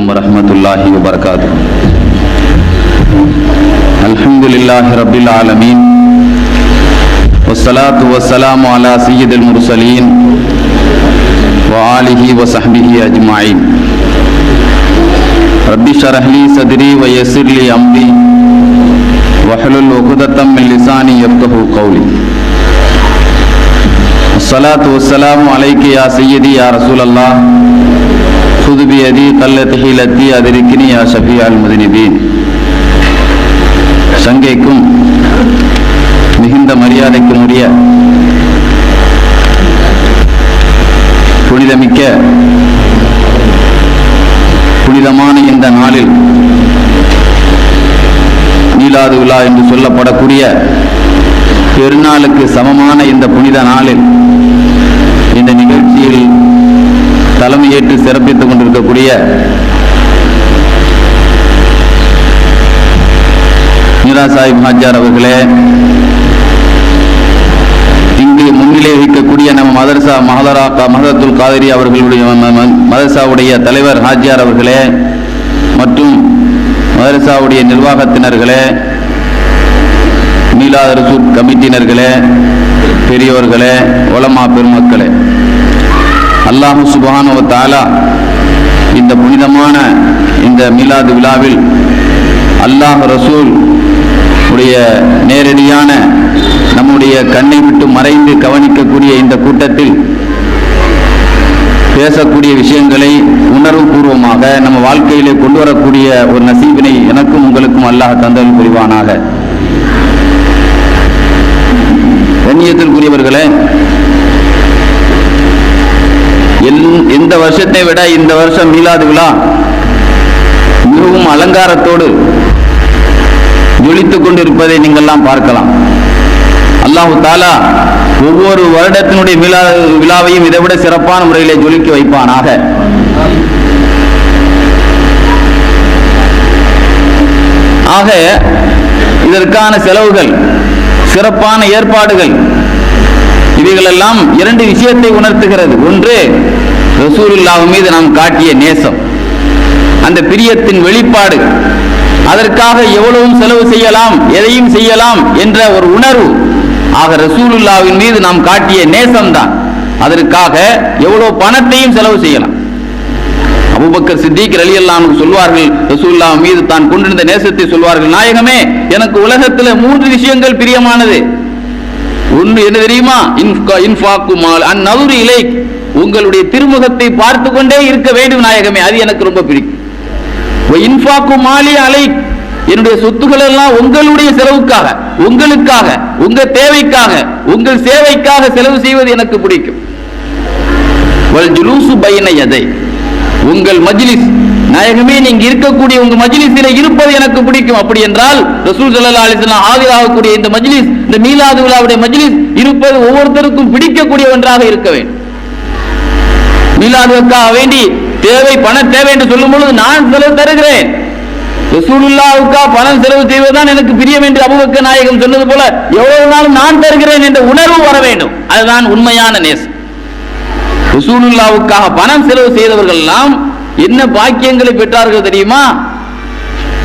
வரஹ்மத்துல்லாஹி வபரகாத்துஹு. அல்ஹம்துலில்லாஹி ரப்பில் ஆலமீன் வஸ்ஸலாத்து வஸ்ஸலாமு அலா சய்யிதில் முர்ஸலீன் வ ஆலிஹி வ ஸஹ்பிஹி அஜ்மஈன். ரப்பி ஷ்ரஹ் லி ஸத்ரி வ யஸ்ஸிர் லி அம்ரி வஹ்லுல் உக்தத்தம் மின் லிசானி யஃப்கஹு கௌலி. அஸ்ஸலாத்து வஸ்ஸலாமு அலைக யா சய்யிதி யா ரசூலல்லாஹ் خذ بيدي قلت حيلتي أدركني يا شفيع المذنبين. சங்கைக்கும் மிகுந்த மரியாதைக்கும் உரிய புனிதமான இந்த நாளில் மீலாது விழா என்று சொல்லப்படக்கூடிய பெருநாளுக்கு சமமான இந்த புனித நாளில் இந்த நிகழ்ச்சியில் தலைமையேற்று சிறப்பித்துக் கொண்டிருக்கக்கூடிய மீரா சாஹிப் ஹாஜியார் அவர்களே, இங்கு முன்னிலை வைக்கக்கூடிய நம்ம மஹதத்துல் காதிரி அவர்களுடைய மதரசாவுடைய தலைவர் ஹாஜியார் அவர்களே மற்றும் மதரசாவுடைய நிர்வாகத்தினர்களே, மீலாது ரசூல் கமிட்டியினர்களே, பெரியோர்களே, உலமா பெருமக்களே, அல்லாஹு சுப்ஹானஹு வ தஆலா இந்த புனிதமான இந்த மீலாது விழாவில் அல்லாஹ் ரசூல் உடைய நேரடியான நம்முடைய கண்ணை விட்டு மறைந்து கவனிக்கக்கூடிய இந்த கூட்டத்தில் பேசக்கூடிய விஷயங்களை உணர்வுபூர்வமாக நம்ம வாழ்க்கையிலே கொண்டு வரக்கூடிய ஒரு நசீபினை எனக்கும் உங்களுக்கும் அல்லாஹ் தந்தல் புரிவானாக. கண்ணியத்திற்குரியவர்களே, எந்த வருஷத்தை விட இந்த வருஷம் மீலாது விழா மிகவும் அலங்காரத்தோடு ஜொலித்துக் கொண்டிருப்பதை நீங்கள்லாம் பார்க்கலாம். அல்லாஹு தாலா ஒவ்வொரு வருடத்தினுடைய விழாவையும் இதைவிட சிறப்பான முறையிலே ஜொலிக்க வைப்பானாக. ஆக இதற்கான செலவுகள், சிறப்பான ஏற்பாடுகள், இவைகளெல்லாம் இரண்டு விஷயத்தை உணர்த்துகிறது. ஒன்று, ரசூலுல்லாஹ் மீது நாம் காட்டிய நேசம், அந்த பிரியத்தின் வெளிப்பாடு, அதற்காக எவ்வளவும் செலவு செய்யலாம், எதையும் செய்யலாம் என்ற ஒரு உணர்வு. ஆக ரசூலுல்லாஹ்வின் மீது நாம் காட்டிய நேசம்தான். அதற்காக எவ்வளவு பணத்தையும் செலவு செய்யலாம். அபூபக்கர் சித்திக் ரலியல்லாஹு அன்ஹு சொல்வார்கள், ரசூலுல்லாஹ் மீது தான் கொண்டிருந்த நேசத்தை சொல்வார்கள், நாயகமே, எனக்கு உலகத்தில் 3 விஷயங்கள் பிரியமானது. ஒன்று என்ன தெரியுமா? இன்ஃபாக்கு மால் அந்நதுரு இலைக், உங்களுடைய திருமுகத்தை பார்த்து கொண்டே இருக்க வேண்டும் நாயகமே, அது எனக்கு ரொம்ப பிடிக்கும். இன்ஃபாக்கு மாலி அலைக், என்னுடைய சொத்துக்கள் எல்லாம் உங்களுடைய செலவுக்காக, உங்களுக்காக, உங்க தேவைக்காக, உங்கள் சேவைக்காக செலவு செய்வது எனக்கு பிடிக்கும். வல் ஜுலூசு பைன யதை, உங்கள் மஜ்லிஸ், நாயகமே நீங்க இருக்கக்கூடிய உங்க மஜ்லிஸிலே இருப்பது எனக்கு பிடிக்கும். அப்படி என்றால் ரசூல் ஸல்லல்லாஹு அலைஹி வஸல்லம் ஆகிராகக்கூடிய இந்த மஜ்லிஸ், இந்த மீலாது விழாவுடைய மஜ்லிஸ் இருப்பது ஒவ்வொருத்தருக்கும் பிடிக்கக்கூடிய ஒன்றாக இருக்க வேண்டும். மீலாதுக்காக வேண்டி தேவை, பண தேவை என்று சொல்லும் பொழுது நான் செலவு தருகிறேன், ரசூலுல்லாஹ்வுக்காக பணம் செலவு செய்வதுதான் எனக்கு பிரியம் என்று அபூபக்கர் நாயகம் சொன்னது போல எவ்வளவு நாளும் நான் தருகிறேன் என்ற உணர்வு வர வேண்டும். அதுதான் உண்மையான நேசம். ரசூலுல்லாஹ்வுக்காக பணம் செலவு செய்தவர்கள் எல்லாம் என்ன பாக்கியங்களை பெற்றார்கள் தெரியுமா?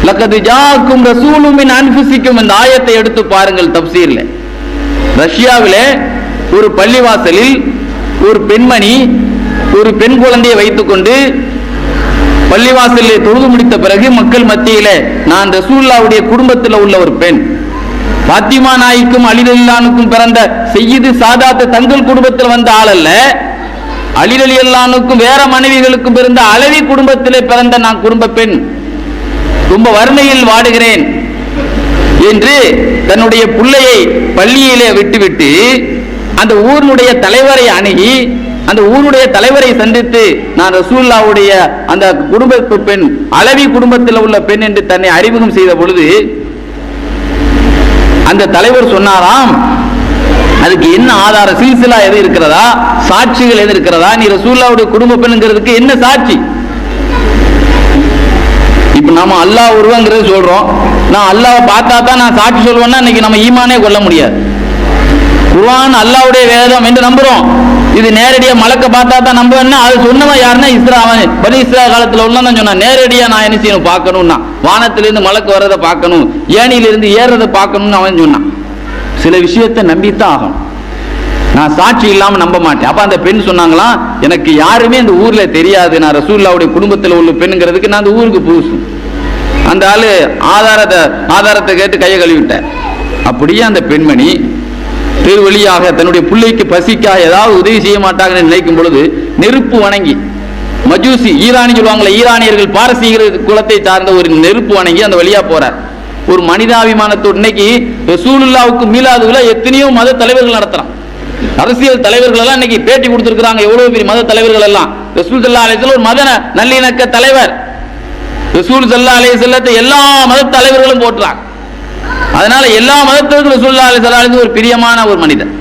லக்கத் ஜாஅக்கும் ரசூலும் மின் அன்ஃபுசிக்கும், இந்த ஆயத்தை எடுத்து பாருங்கள் தப்சீர்ல. ரஷ்யாவிலே ஒரு பள்ளிவாசலில் ஒரு பெண்மணி ஒரு பெண் குழந்தையை வைத்துக்கொண்டு பள்ளிவாசலில் தொழுது முடித்த பிறகு மக்கள் மத்தியிலே, நான் ரசூலுல்லாஹ்வுடைய குடும்பத்தில் உள்ள ஒரு பெண், பாத்திமா நாய்க்கும் அலி ரலியல்லாஹுக்கும் பிறந்த சய்யிது சாதாத் தங்கள் குடும்பத்தில் வந்த ஆள் அல்ல, அலி ரலியல்லாஹுக்கும் வேற மனைவிகளுக்கும் பிறந்த அலவி குடும்பத்திலே பிறந்த நான் குடும்ப பெண், ரொம்ப வறுமையில் வாடுகிறேன் என்று தன்னுடைய பிள்ளையை பள்ளியிலே விட்டுவிட்டு அந்த ஊருடைய தலைவரை அணுகி, அந்த ஊருடைய தலைவரை சந்தித்து, நான் ரசூலுல்லாஹ்வுடைய அந்த குடும்ப பெண், அலவி குடும்பத்தில் உள்ள பெண் என்று தன்னை அறிமுகம் செய்த பொழுது அந்த தலைவர் சொன்னாராம், அதுக்கு என்ன ஆதாரம், சில்சிலா எது இருக்கிறதா, சாட்சிகள் எது இருக்கிறதா, நீ ரசூலுல்லாஹ்வுடைய குடும்ப பெண்ங்கிறதுக்கு என்ன சாட்சி? இப்ப நாம அல்லாஹ் ஒருவங்கிறது சொல்றோம், நான் அல்லாஹ்வை பார்த்தா தான் நான் சாட்சி சொல்வேன்னா இன்னைக்கு நம்ம ஈமானே கொள்ள முடியாது. குர்ஆன் அல்லாஹ்வுடைய வேதம் என்று நம்புறோம், இது நேரடியா மலக்க பார்த்தா தான் நம்ப என்ன? அது சொன்னவன் யாருன்னா பனி இஸ்ரா காலத்துல உள்ளதான் சொன்னான். நேரடியா நான் என்ன செய்யணும் பார்க்கணும்னா, வானத்திலிருந்து மலக்கு வர்றதை பார்க்கணும், ஏணியிலிருந்து ஏறதை பார்க்கணும்னு அவன் சொன்னான். சில விஷயத்தை நம்பித்தான் ஆகணும். நான் சாட்சி இல்லாம நம்ப மாட்டேன். அப்ப அந்த பெண் சொன்னாங்களாம், எனக்கு யாருமே இந்த ஊர்ல தெரியாது, நான் ரசூலுல்லாஹ்வுடைய குடும்பத்தில் உள்ள பெண்ணுங்கிறதுக்கு நான் அந்த ஊருக்கு புதுசு. அந்த ஆளு ஆதாரத்தை கேட்டு கையை கழுவிட்டேன். அப்படியே அந்த பெண்மணி தெரு வழியாக தன்னுடைய பிள்ளைக்கு பசிக்காக ஏதாவது உதவி செய்ய மாட்டாங்கன்னு நினைக்கும் பொழுது நெருப்பு வணங்கி, மஜூசி ஈரானி சொல்லுவாங்களே, ஈரானியர்கள் பாரசீக குலத்தை சார்ந்த ஒரு நெருப்பு வணங்கி அந்த வழியா போறார். ஒரு மனிதாபிமானத்தோடு இன்னைக்கு ரசூலுல்லாஹ்வுக்கு மீலாதுல எத்தனையோ மத தலைவர்கள் நடத்துறான். அரசியல் தலைவர்கள் எல்லாம் இன்னைக்கு பேட்டி கொடுத்திருக்கிறாங்க. எவ்வளவு பெரிய மத தலைவர்கள் எல்லாம். ரசூல் ஸல்லல்லாஹு அலைஹி வஸல்லம் ஒரு மத நல்லிணக்க தலைவர். ரசூல் ஸல்லல்லாஹு அலைஹி வஸல்லத்தை எல்லா மத தலைவர்களும் போட்டுறாங்க. அதனால எல்லா மதத்திற்கும் ரசூலுல்லாஹி ஸல்லல்லாஹு அலைஹி வஸல்லம் ஒரு பிரியமான ஒரு மனிதர்.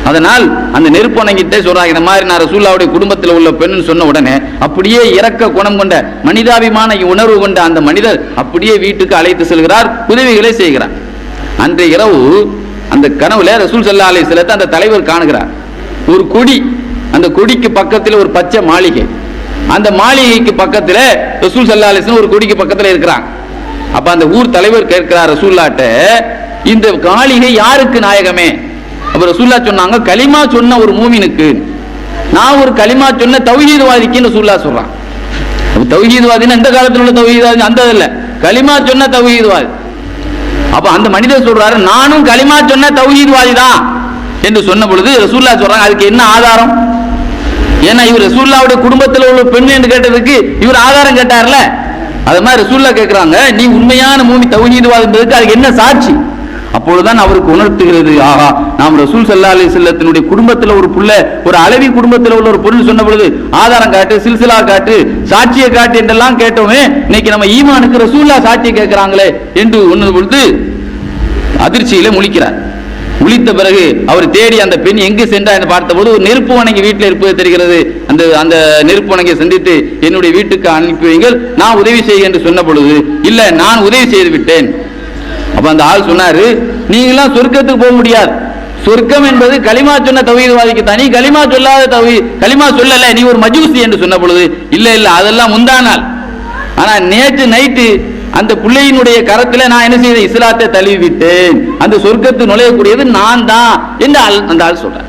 அதனால் அந்த நெருப்பணங்கிட்டே சொல்றாங்க, இந்த மாதிரி நான் ரசூலுல்லாஹ்வுடைய குடும்பத்தில் உள்ள பெண்ணுன்னு சொன்ன உடனே அப்படியே இரக்க குணம் கொண்ட மனிதாபிமான உணர்வு கொண்ட அந்த மனிதர் அப்படியே வீட்டுக்கு அழைத்து செல்கிறார், உதவிகளை செய்கிறார். அன்றைய இரவு அந்த கனவுல ரசூல் ஸல்லல்லாஹு அலைஹி வஸல்லத்தை அந்த தலைவர் காணுகிறார். ஒரு கொடி, அந்த கொடிக்கு பக்கத்தில் ஒரு பச்சை மாளிகை, அந்த மாளிகைக்கு பக்கத்தில் ரசூல் ஸல்லல்லாஹு அலைஹி வஸல்லம் ஒரு கொடிக்கு பக்கத்தில் இருக்கிறாங்க. அப்ப அந்த ஊர் தலைவர் கேட்கிறார் ரசூலுல்லாஹ்ட்ட, இந்த மாளிகை யாருக்கு நாயகமே? அப்ப ரசூலுல்லாஹ் சொன்னாங்க, கலிமா சொன்ன ஒரு மூமினுக்கு. நான் ஒரு கலிமா சொன்ன தௌஹீத்வாதிக்கு ரசூலுல்லாஹ் சொல்றான். தௌஹீத்வாதின்னா இந்த காலத்தில் உள்ள தௌஹீத்வாதி அந்த இல்ல, கலிமா சொன்ன தௌஹீத்வாதி. அப்ப அந்த மனிதர் சொல்றாரு, நானும் கலிமா சொன்ன தௌஹீத்வாதி தான் என்று சொன்ன பொழுது ரசூலுல்லாஹ் சொல்றாங்க, அதுக்கு என்ன ஆதாரம்? ஏன்னா இவர் ரசூலுல்லாஹ்வுடைய குடும்பத்தில் உள்ள பெண் என்று கேட்டதுக்கு இவர் ஆதாரம் கேட்டார்ல, அது மாதிரி ரசூலுல்லாஹ் கேட்கிறாங்க, நீ உண்மையான மூமி தௌஹீத்வாதி என்பதற்கு அதுக்கு என்ன சாட்சி? அப்பொழுதுதான் அவருக்கு உணர்த்துகிறது, ஆகா நாம் ரசூல் ஸல்லல்லாஹு அலைஹி வஸல்லத்தினுடைய குடும்பத்தில் ஒரு புள்ள, ஒரு அலவி குடும்பத்தில் உள்ள ஒரு பொருள் சொன்ன பொழுது ஆதாரம் காட்டு, சில்சிலா காட்டு, சாட்சியை காட்டு என்றெல்லாம் கேட்டோமே, இன்னைக்கு நம்ம ஈமானுக்கு ரசூலுல்லாஹ் சாட்சியை கேட்கிறாங்களே என்று உணர்ந்த பொழுது அதிர்ச்சியில முழிக்கிறார். முழித்த பிறகு அவர் தேடி அந்த பெண் எங்கு சென்றா என்று பார்த்தபோது ஒரு நெருப்பு வணங்கி வீட்டில் இருப்பது தெரிகிறது. அந்த நெருப்பு வணங்கி சந்தித்து என்னுடைய வீட்டுக்கு அனுப்பி வைங்கள், நான் உதவி செய்ய என்று சொன்ன பொழுது, இல்ல நான் உதவி செய்து விட்டேன். அப்ப அந்த ஆள் சொன்னாரு, நீங்களாம் சொர்க்கத்துக்கு போக முடியாது, சொர்க்கம் என்பது கலிமா சொன்ன தௌஹீத்வாதிக்கு தான், நீ கலிமா சொல்லாத கலிமா சொல்லல, நீ ஒரு மஜூசி என்று சொன்ன பொழுது, இல்ல இல்ல அதெல்லாம் முந்தானால், ஆனா நேற்று நைட்டு அந்த பிள்ளையினுடைய கரத்துல நான் என்ன செய்த, இஸ்லாத்தை தழுவி விட்டேன், அந்த சொர்க்கத்து நுழையக்கூடியது நான் தான் என்று அந்த ஆள் சொல்றேன்.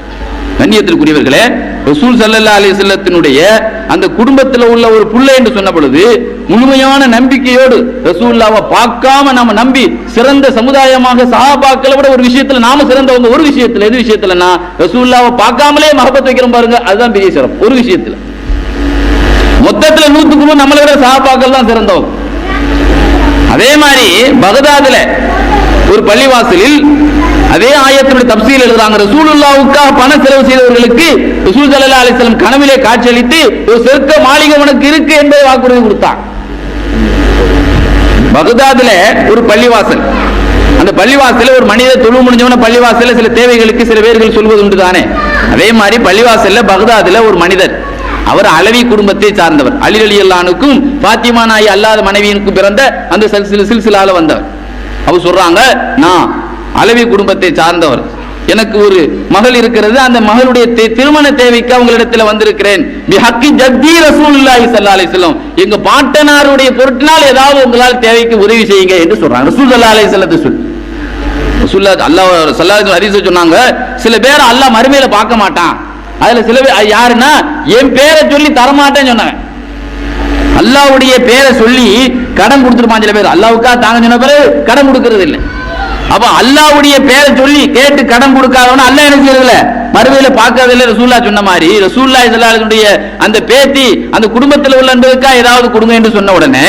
கண்ணியத்திற்குரியவர்களே, ரசூல் ஸல்லல்லாஹு அலைஹி வஸல்லத்தினுடைய அந்த குடும்பத்தில் உள்ள ஒரு புள்ளை என்று சொன்ன பொழுது முழுமையான நம்பிக்கையோடு ரசூலுல்லாஹ்வை பார்க்காம நாம நம்பி சிறந்த சமுதாயமாக சஹாபாக்களை விட ஒரு விஷயத்துல நாம சிறந்தவங்க. ஒரு விஷயத்துல, எது விஷயத்துலன்னா ரசூலுல்லாஹ்வை பார்க்காமலே மஹப்பத் வைக்கிறோம் பாருங்க, அதுதான் பெரிய சிறப்பு. ஒரு விஷயத்துல மொத்தத்துல 100க்கு நம்மளை விட சஹாபாக்கள் தான் சிறந்தவங்க. அதே மாதிரி பகதாதுல ஒரு பள்ளிவாசலில் அதே ஆயத்தினுடைய தப்சீல் எழுதுறாங்க, ரசூலுல்லாஹ்வுக்காக பணம் செலவு செய்தவர்களுக்கு ரசூல் ஸல்லல்லாஹு அலைஹி வஸல்லம் கனவிலே காட்சியளித்து ஒரு சொர்க்க மாளிகை உனக்கு இருக்கு என்பதை வாக்குறுதி கொடுத்தார். பகதாதுல ஒரு பள்ளிவாசல், அந்த பள்ளிவாசல ஒரு மனிதர் தொழு முடிஞ்சவன பள்ளிவாசல சில தேவைகளுக்கு சில பேர்கள் சொல்வது உண்டு தானே, அதே மாதிரி பள்ளிவாசல்ல பகதாதுல ஒரு மனிதர், அவர் அலவி குடும்பத்தை சார்ந்தவர், அலி ரலியல்லாஹு அன்ஹுக்கும் ஃபாத்திமா நாயி அல்லாத மனைவியினுக்கும் பிறந்த அந்த சில்சிலால வந்தவர். அவர் சொல்றாங்க, நான் அலவி குடும்பத்தை சார்ந்தவர், எனக்கு ஒரு மகள் இருக்கிறது, அந்த மகளுடைய திருமண தேவைக்கு அவங்களிடத்தில் வந்திருக்கிறேன். பிஹக்கி ஜத்தி ரசூலுல்லாஹி ஸல்லல்லாஹு அலைஹி வஸல்லம், எங்க பாட்டனாருடைய பொருட்டினால் ஏதாவது உங்களால் தேவைக்கு உதவி செய்யுங்க என்று சொல்றாங்க. ரசூல் ஸல்லல்லாஹு அலைஹி வஸல்லம் ரசூலுல்லாஹ் அல்லாஹ் ஸல்லல்லாஹு அலைஹி ஹதீஸ் சொன்னாங்க, சில பேர் அல்லாஹ் மறுமையில பார்க்க மாட்டான், அதுல சில பேர் யாருன்னா என் பேரை சொல்லி தரமாட்டேன்னு சொன்னாங்க. அல்லாஹ்வுடைய பேரை சொல்லி கடன் கொடுத்துருப்பான் சில பேர், அல்லாஹ்வுக்கா தாங்க சொன்ன பிறகு கடன் கொடுக்கறது இல்லை. அப்ப அல்லாஹ்வுடைய பேரை சொல்லி கேட்டு கடன் கொடுக்காதவன அல்லாஹ் என்ன செய்யறதில்ல, மறுமையில பார்க்கறதில்லை. ரசூலுல்லாஹ் சொன்ன மாதிரி ரசூலுல்லாஹி ஸல்லல்லாஹு அலைஹி வஸல்லம் அந்த பேத்தி அந்த குடும்பத்தில் உள்ளவங்களுக்கா ஏதாவது கொடுங்க என்று சொன்ன உடனே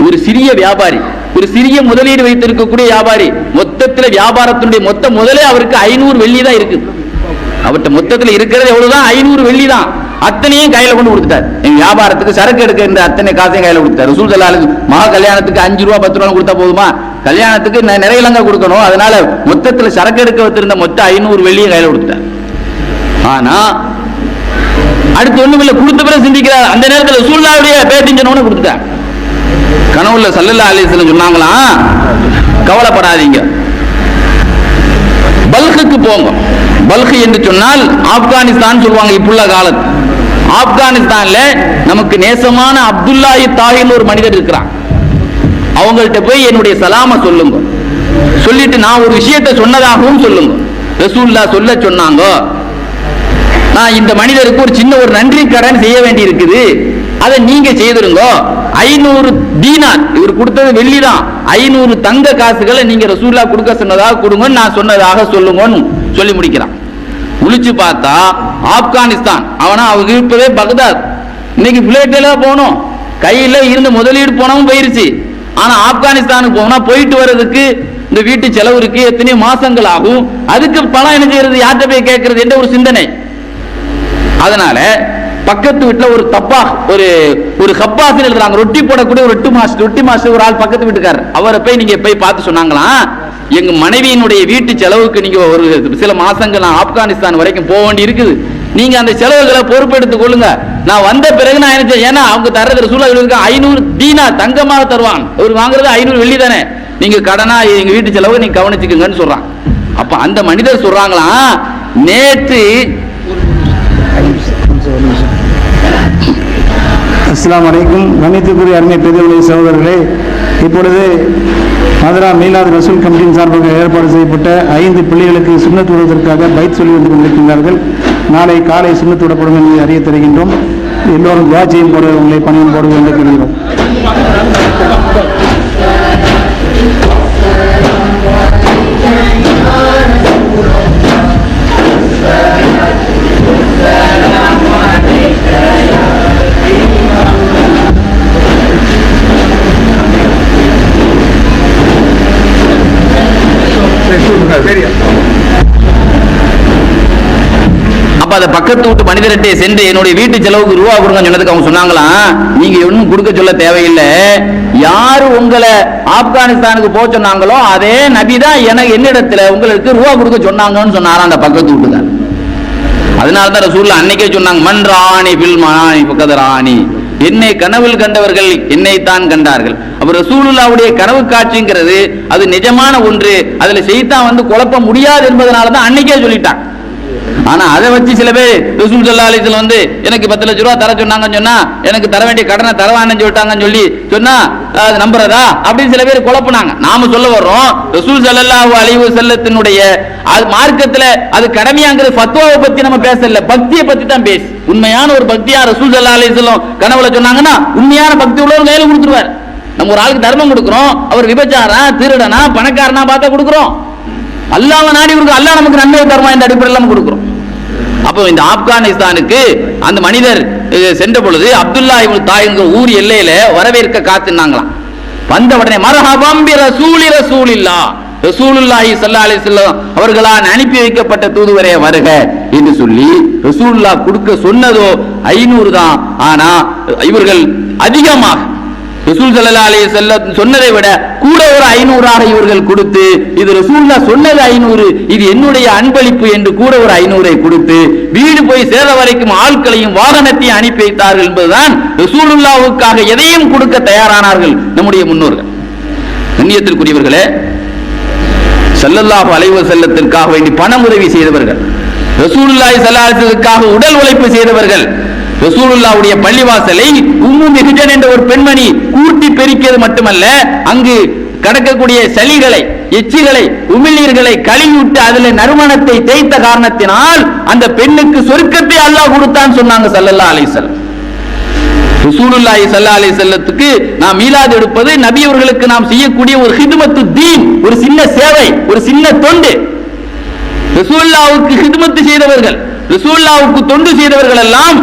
ஒரு சிறிய வியாபாரி, ஒரு சிறிய முதலீடு வைத்திருக்கக்கூடிய வியாபாரி, மொத்தத்தில் வியாபாரத்தினுடைய மொத்த முதலே அவருக்கு 500 வெள்ளி தான் இருக்குது. அவர்கிட்ட மொத்தத்தில் இருக்கிறது எவ்வளவுதான், 500 வெள்ளி தான். அத்தனையும் கையில கொண்டு கொடுத்துட்டார். எங்க வியாபாரத்துக்கு சரக்கு எடுக்க இந்த அத்தனை காசையும் கையில கொடுத்தார். ரசூல் ஸல்லல்லாஹு அலைஹி வஸல்லம் மகா கல்யாணத்துக்கு 5 ரூபா 10 ரூபா கொடுத்தா போதுமா, கல்யாணத்துக்கு நிறைய லங்க கொடுக்கணும், அதனால மொத்தத்தில் சரக்கு எடுக்க வச்சிருந்த மொத்த 500 வெள்ளியை கையில கொடுத்தார். ஆனா அடுத்து ஒண்ணும் இல்ல, கொடுத்த பிறகு சிந்திக்கிறார். அந்த நேரத்தில் ரசூலுல்லாஹ்வுடைய பேட்டின்னு சொன்னவன கொடுத்துட்டார். கனவுல ஸல்லல்லாஹு அலைஹி வஸல்லம் சொன்னாங்களாம், கவலைப்படாதீங்க, பல்குக்கு போங்க, பல்கி என்று சொன்னால் ஆப்கானிஸ்தான் சொல்லுவாங்க. இப்புள்ள காலத்து ஆப்கானிஸ்தான்ல நமக்கு நேசமான அப்துல்லாஹி தாஹிர் ஒரு மனிதர் இருக்கிறான். அவங்கள்ட்ட போய் என்னுடைய சலாம சொல்லுங்க, சொல்லிட்டு நான் ஒரு விஷயத்தை சொன்னதாகவும் சொல்லுங்க. ரசூலுல்லாஹ் சொல்ல சொன்னாங்க, நான் இந்த மனிதருக்கு ஒரு சின்ன ஒரு நன்றி கடன் செய்ய வேண்டி இருக்குது, அதை நீங்க செய்திருங்க. 500 தீனார், இவர் கொடுத்தது வெள்ளிதான், 500 தங்க காசுகளை நீங்க ரசூலுல்லாஹ் கொடுக்க சொன்னதாக கொடுங்க, நான் சொன்னதாக சொல்லுங்கன்னு சொல்லி முடிக்கிறான். முழிச்சு பார்த்தா ஆப்கானிஸ்தான், அவனா அவங்க இருப்பதே பகதாத். இன்னைக்கு பிளேட்ல போனோம், கையில இருந்த முதலீடு போனவும் போயிருச்சு. ஆனா ஆப்கானிஸ்தானுக்கு போனா போயிட்டு வர்றதுக்கு இந்த வீட்டு செலவு இருக்கு, எத்தனையோ மாசங்கள் ஆகும். அதுக்கு பணம் என்ன செய்யறது, யார்கிட்ட போய் கேட்கறது என்ற ஒரு சிந்தனை. அதனால பக்கத்து வீட்டுல ஒரு தப்பா ஒரு கப்பாசில் எழுதுறாங்க, ரொட்டி போடக்கூடிய ஒரு ரொட்டி மாஸ்டர் ஒரு ஆள் பக்கத்து வீட்டுக்காரர். அவரை போய் நீங்க போய் பார்த்து சொன்னாங்களாம், எங்க மனைவியினுடைய வீட்டு செலவுக்கு நீங்க ஒரு சில மாசங்கள் நான் ஆப்கானிஸ்தான் வரைக்கும் போக வேண்டி இருக்குது, நீங்க அந்த செலவுகளை பொறுப்பெடுத்துக் கொள்ளுங்க. நான் வந்த பிறகு நான் என்ன, ஏன்னா அவங்க தர்றது சூழல் 500 தீனார் தங்கமாக தருவாங்க, அவர் வாங்குறது 500 வெள்ளி தானே, நீங்க கடனா எங்க வீட்டு செலவு நீங்க கவனிச்சுக்கங்கன்னு சொல்றாங்க. அப்ப அந்த மனிதர் சொல்றாங்களாம், நேற்று அஸ்ஸலாமு அலைக்கும். கண்ணியத்துக்குரிய அருமை பெரியவர்களே, சகோதரர்களே, இப்பொழுது மதுரா மீலாத் ரசூல் கமிட்டியின் சார்பாக ஏற்பாடு செய்யப்பட்ட 5 பிள்ளைகளுக்கு சுன்னத் விடுவதற்காக பைத் சொல்லி வந்து கொண்டிருக்கின்றார்கள். நாளை காலை சுன்னத் விடப்படும் என்பதை அறிய தருகின்றோம். எல்லோரும் துஆ செய்யும் போது உங்களை பணியும் போடுவோம் என்று கூறுகிறோம். அப்ப அந்த பக்கத்து வீட்டு மனிதர்கிட்ட சென்று என்னுடைய வீட்டு செலவுக்கு ரூபா கொடுங்க சொன்னதுக்கு அவங்க சொன்னாங்களாம், நீங்க ஒன்னும் கொடுக்க சொல்ல தேவையில்லை, யாரு உங்களை ஆப்கானிஸ்தானுக்கு போக சொன்னாங்களோ அதே நபிதான் என்னிடத்துல உங்களுக்கு ரூபா கொடுக்க சொன்னாங்கன்னு சொன்னாரா அந்த பக்கத்து வீட்டுக்கார். அதனாலதான் ரசூலுல்லாஹ் அன்னைக்கே சொன்னாங்க, மன் ராணி பில் மனானி ஃபகத் ராணி, என்னை கனவில் கண்டவர்கள் என்னைத்தான் கண்டார்கள். அப்ப ரசூலுல்லாஹ்வுடைய கனவு காட்சிங்கிறது அது நிஜமான ஒன்று, அதுல ஷைத்தான் வந்து குழப்ப முடியாது என்பதனாலதான் அன்னைக்கே சொல்லிட்டான். ஆனா அதை வச்சு சில பேர் ரசூல் ஸல்லல்லாஹு அலைஹி வஸல்லம் வந்து எனக்கு 10 லட்சம் ரூபாய் தர சொன்னாங்கன்னு சொன்னா, எனக்கு தர வேண்டிய கடனை தரவானு சொல்லிட்டாங்கன்னு சொல்லி சொன்னா அது நம்புறதா அப்படின்னு சில பேர் குழப்பினாங்க. நாம சொல்ல வர்றோம், ரசூல் ஸல்லல்லாஹு அலைஹி வஸல்லத்தினுடைய மார்க்கத்துல அது கடமையாங்கிறது ஃபத்வாவை பத்தி நம்ம பேசல, பக்தியை பத்தி தான் பேசு. உண்மையான ஒரு பக்தியா ரசூல் ஸல்லல்லாஹு அலைஹி வஸல்லம் கனவுல சொன்னாங்கன்னா உண்மையான பக்தி உள்ளவர் கையில கொடுத்துருவார். நம்ம ஒரு ஆளுக்கு தர்மம் கொடுக்கிறோம், அவர் விபச்சாரா திருடனா பணக்காரனா பார்த்தா கொடுக்கிறோம், அல்லாஹ்வை நாடி கொடுக்கிறோம், அல்லாஹ் நமக்கு நன்மை தருமா இந்த அடிப்படையில் நம்ம கொடுக்கிறோம். அப்போ இந்த ஆப்கானிஸ்தானுக்கு அந்த மனிதர் சென்ற பொழுது அப்துல்லாஹ் இப்னு தாயிங்கிற ஊர் எல்லையில வரவேற்க காத்துனாங்களாம். வந்த உடனே மர்ஹபம் பி ரசூலில்லாஹ், ரசூலுல்லாஹி ஸல்லல்லாஹு அலைஹி வஸல்லம் அவர்களால் அனுப்பி வைக்கப்பட்ட தூதுவரே வருக என்று சொல்லி ரசூலுல்லாஹ் கொடுக்க சொன்னதோ 500 தான். ஆனா இவர்கள் அதிகமாக ரசூல் ஸல்லல்லாஹு அலைஹி வஸல்லம் சொன்னதை விட கூட ஒரு 500 இவர்கள் கொடுத்து, இது ரசூலுல்லாஹ் சொன்னது 500, இது என்னுடைய அன்பளிப்பு என்று கூட ஒரு 500 கொடுத்து வீடு போய் சேர வரைக்கும் ஆட்களையும் வாகனத்தையும் அனுப்பி வைத்தார்கள் என்பதுதான் ரசூலுல்லாஹ்வுக்காக எதையும் கொடுக்க தயாரானார்கள் நம்முடைய முன்னோர்கள். கண்ணியத்திற்குரியவர்களே, ஸல்லல்லாஹு அலைஹி வஸல்லத்திற்காக வேண்டி பணம் உதவி செய்தவர்கள், ரசூலுல்லாஹி ஸல்லல்லாஹு அலைஹி வஸல்லத்துக்காக உடல் உழைப்பு செய்தவர்கள், ரசூலுல்லாஹ்வுடைய பள்ளிவாசலை உம்மு மிஹ்ஜன் என்ற ஒரு பெண்மணி கூட்டி பெருக்கியது மட்டுமல்ல, அங்கு கடக்கக்கூடிய சளிகளை எச்சிகளை உமிழ்நீர்களை கழுவிவிட்டு அதில் நறுமணத்தை தேய்த்த காரணத்தினால் அந்த பெண்ணுக்கு சொர்க்கத்தை அல்லாஹ் கொடுத்தான் சொன்னாங்க ஸல்லல்லாஹு அலைஹி வஸல்லம். ரசூலுல்லாஹி ஸல்லல்லாஹு அலைஹி வஸல்லத்துக்கு நாம் மீலாது எடுப்பது நபி அவர்களுக்கு நாம் செய்யக்கூடிய ஒரு ஹிதுமத்து தீன், ஒரு சின்ன சேவை, ஒரு சின்ன தொண்டு. ரசூலுல்லாஹ்வுக்கு ஹிதுமத்து செய்தவர்கள், ரசூலுல்லாஹ்வுக்கு தொண்டு செய்தவர்கள் எல்லாம்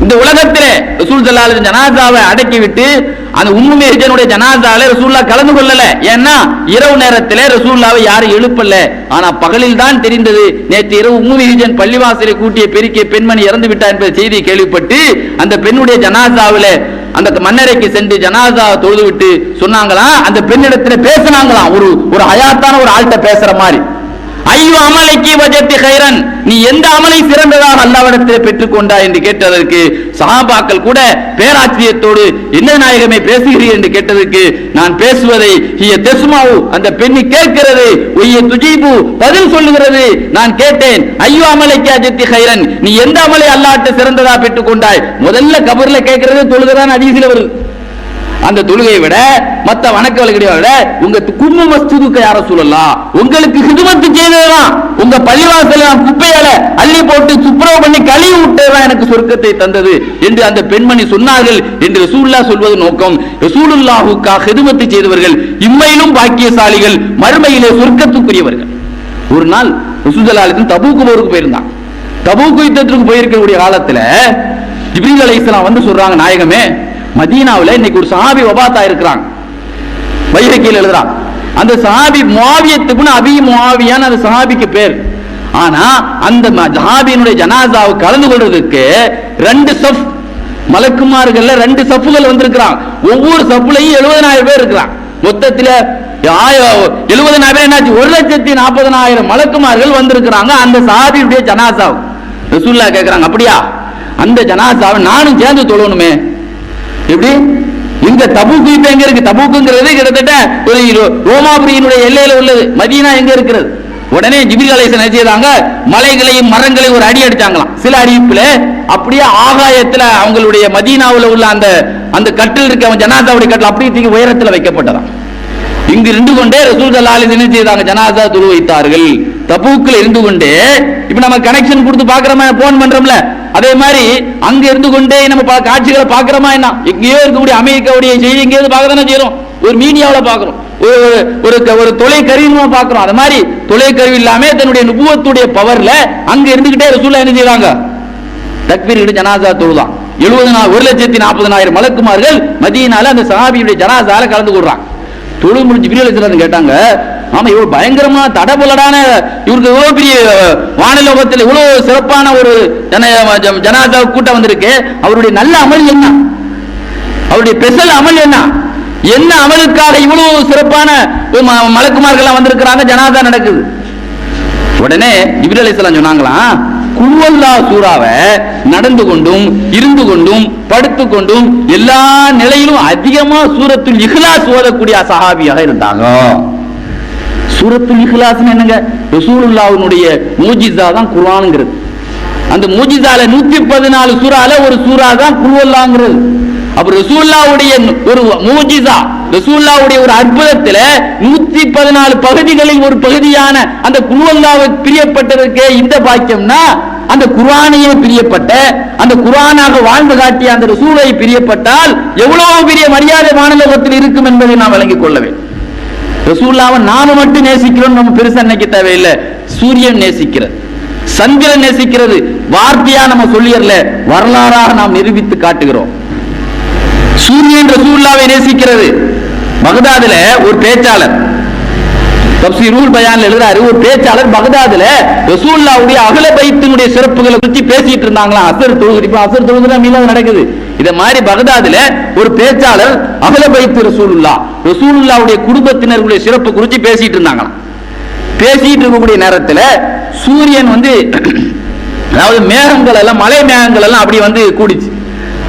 இந்த உலகத்திலே ரசூல் ஸல்லல்லாஹு அலைஹி வஸல்லம் ஜனாசாவை அடக்கிவிட்டு அந்த உம்மு மிஹ்ஜனுடைய ஜனாசால ரசூலுல்லாஹ் கலந்து கொள்ளல. ஏன்னா இரவு நேரத்திலே ரசூலுல்லாஹ்வை யாரும் எழுப்பல. ஆனா பகலில் தான் தெரிந்தது, நேற்று இரவு உம்மு மிஹ்ஜன் பள்ளிவாசலை கூட்டிய பெருக்கிய பெண்மணி இறந்து விட்டார் என்ற செய்தி கேள்விப்பட்டு அந்த பெண்ணுடைய ஜனாசாவிலே அந்த மன்னரைக்கு சென்று ஜனாசா தொழுது விட்டு சொன்னாங்களா, அந்த பெண்ணிடத்துல பேசினாங்களாம், ஒரு ஹயாத்தான ஒரு ஆள்கிட்ட பேசுற மாதிரி. ஐயோ அமலைக்கு வஜத்தி கைரன், நீ எந்த அமலை சிறந்ததாக அல்லாஹ்விடத்தில் பெற்றுக்கொண்டாய் என்று கேட்டதற்கு சஹாபாக்கள் கூட பேராச்சரியத்தோடு என்ன நாயகமே பேசுகிறீர் என்று கேட்டதற்கு நான் பேசுவதை அந்த பெண்ணு கேட்கிறது, துஜீபு பதில் சொல்லுகிறது. நான் கேட்டேன், ஐயோ அமலைக்கு வஜத்தி கைரன், நீ எந்த அமலை அல்லாஹ்விடத்தில் சிறந்ததாக பெற்றுக்கொண்டாய்? முதல்ல கபர்ல கேட்கிறது தொழுகைதான் ஹதீஸ்ல வருது. அந்த தொழுகையை விட மத்த வணக்க வழிகளை விட உங்க கும்மு மஸ்ஜிதுக்கு யார சொல்லலாம், உங்களுக்கு ஹிதுமத்து செய்ததுதான், உங்க பள்ளிவாசல குப்பையால அள்ளி போட்டு சுப்ரவ பண்ணி கழுவி விட்டதுதான் எனக்கு சொர்க்கத்தை தந்தது என்று அந்த பெண்மணி சொன்னார்கள் என்று ரசூலுல்லாஹ் சொல்வது நோக்கம். ரசூலுல்லாஹுக்காக ஹிதுமத்து செய்தவர்கள் இம்மையிலும் பாக்கியசாலிகள், மறுமையிலே சொர்க்கத்துக்குரியவர்கள். ஒரு நாள் ரசூலுல்லாஹி அலைஹி வஸல்லம் தபூக் போருக்கு போயிருந்தாங்க. தபூக் யுத்தத்துக்கு போயிருக்கக்கூடிய காலத்துல ஜிப்ரீல் அலைஹிஸ்ஸலாம் வந்து சொல்றாங்க, நாயகமே மதீனாவுல இன்னைக்கு ஒரு சஹாபி வபாத்தா இருக்கிறாங்க. பைஹக்கியில் எழுதுறாங்க, அந்த சஹாபி முஆவியத்துக்கு அபி முஆவியான்னு அந்த சஹாபிக்கு பேர். ஆனா அந்த சஹாபியினுடைய ஜனாசாவை கலந்து கொள்றதுக்கு 2 சஃப் மலக்குமார்கள்ல 2 சஃப்கள் வந்திருக்கிறாங்க. ஒவ்வொரு சஃப்லயும் 70,000 பேர் இருக்கிறாங்க. மொத்தத்துல 70,000 பேர் என்னாச்சு, 1,40,000 மலக்குமார்கள் வந்திருக்கிறாங்க அந்த சஹாபியுடைய ஜனாசாவை. ரசூலுல்லாஹ் கேக்குறாங்க, அப்படியா அந்த ஜனாசாவை நானும் சேர்ந்து தொழணுமே? எப்படி? இங்க தபூக் எங்க இருக்கு? தபூக்குங்கிறது கிட்டத்தட்ட ஒரு ரோமாபுரியினுடைய எல்லையில உள்ளது. மதீனா எங்க இருக்கிறது? உடனே ஜிப்ரீல் அலைஹிஸ்ஸலாம் என்ன செய்தாங்க, மலைகளையும் மரங்களையும் ஒரு அடி அடிச்சாங்களாம். சில அறிவிப்புல அப்படியே ஆகாயத்துல அவங்களுடைய மதீனாவுல உள்ள அந்த அந்த கட்டில் இருக்க ஜனாசாவுடைய கட்டில் அப்படியே தூக்கி உயரத்துல வைக்கப்பட்டதாம். இங்கு இருந்து கொண்டே ரசூல் ஸல்லல்லாஹு அலைஹி வஸல்லம் என்ன செய்தாங்க, ஜனாசா தொழு வைத்தார்கள். தபூக்ல இருந்து கொண்டே, இப்ப நம்ம கனெக்ஷன் கொடுத்து பாக்குறோமா, போன் பண்றோம்ல, அதே மாதிரி அங்க இருந்து கொண்டே நம்ம காட்சிகளை பாக்குறோமா? என்ன எங்கேயோ இருக்கக்கூடிய அமெரிக்காவுடைய செய்தி எங்கேயாவது பார்க்க தானே செய்யறோம், ஒரு மீடியாவில் பாக்குறோம், ஒரு தொலைக்கருவி பாக்குறோம். அது மாதிரி தொலைக்கருவி இல்லாம தன்னுடைய நுபுவத்துடைய பவர்ல அங்க இருந்துகிட்டே ரசூலுல்லாஹ் என்ன செய்வாங்க, தக்பீர் இட்டு ஜனாசா தொழுதான். 1,40,000 மலக்குமார்கள் மதீனால அந்த சஹாபியுடைய ஜனாசால கலந்து கொள்றாங்க. தொழு முடிஞ்சு ஜிப்ரீல் அலைஹிஸ்ஸலாம் கேட்டாங்க, ஆமா இவ்வளவு பயங்கரமா தடபுலடான இவருக்கு இவ்வளவு பெரிய வானலோகத்தில் இவ்வளவு சிறப்பான ஒரு ஜனாதா கூட்டம் வந்திருக்கு, அவருடைய நல்ல அமல் என்ன, அவருடைய ஸ்பெஷல் அமல் என்ன, என்ன அமலுக்காக இவ்வளவு சிறப்பான மலக்குமார்கள் வந்திருக்கிறாங்க, ஜனாதா நடக்குது. உடனே ஜிப்ரீல் அலைஹிஸ்ஸலாம் சொன்னாங்களாம், குல் அல்லாஹ் சூராவை நடந்து கொண்டும் இருந்து கொண்டும் படுத்து கொண்டும் எல்லா நிலையிலும் அதிகமா சூரத்துல் இஹ்லாஸ் ஓதக்கூடிய சஹாபியாக இருந்தாங்க. சூரத்துல் இஹ்லாஸ் என்னங்க, ரசூலுல்லாஹ்வுடைய மூஜிஸா தான் குர்ஆன்ங்கிறது. அந்த மூஜிஸால 114 சூறால ஒரு சூரா தான் குல் அல்லாஹ்ங்கிறது. அப்ப ரசூலுல்லாஹ்வுடைய ஒரு மூஜிஸா, ரசூலுல்லாஹ்வுடைய ஒரு அற்புதத்துல 114 பகுதிகளில் ஒரு பகுதியான அந்த குல் அல்லாஹ்வை பிரியப்பட்டதற்கு இந்த பாக்கியம்னா, அந்த குர்ஆனையே பிரியப்பட்ட, அந்த குர்ஆனாக வாழ்ந்து காட்டிய அந்த ரசூலை பிரியப்பட்டால் எவ்வளவு பெரிய மரியாதை வானலோகத்தில் இருக்கும் என்பதை நாம் விளங்கிக் கொள்ள வேண்டும். ரசூலுல்லாஹ்வை நாம மட்டும் நேசிக்கிறோம், நம்ம பெருசா நினைக்க தேவையில்லை. சூரியன் நேசிக்கிறது, சந்திரன் நேசிக்கிறது, வார்த்தையா நம்ம சொல்லியறல, வரலாறாக நாம் நிரூபித்து காட்டுகிறோம். சூரியன் ரசூலுல்லாஹ்வை நேசிக்கிறது. பகதாதுல ஒரு பேச்சாளர் தப்சீருல் பயான்ல எழுதுறாரு, ஒரு பேச்சாளர் பகதாதுல ரசூலுல்லாஹ்வுடைய அஹ்ல பைத்தினுடைய சிறப்புகளை பற்றி பேசிட்டு இருந்தாங்களா. அஸ்ர் தொழுகை, இப்ப அஸ்ர் தொழுகை மீலாது நடக்குது. இத மாதிரி பகதாதுல ஒரு பேச்சாளர் அஹ்ல பைத் ரசூலுல்லாஹ்வுடைய குடும்பத்தினர்களுடைய சிறப்பு குறித்து பேசிட்டு இருந்தாங்களாம். பேசிட்டு இருக்கக்கூடிய நேரத்துல சூரியன் அதாவது மேகங்கள் எல்லாம், மலை மேகங்கள் எல்லாம் அப்படி கூடிச்சு.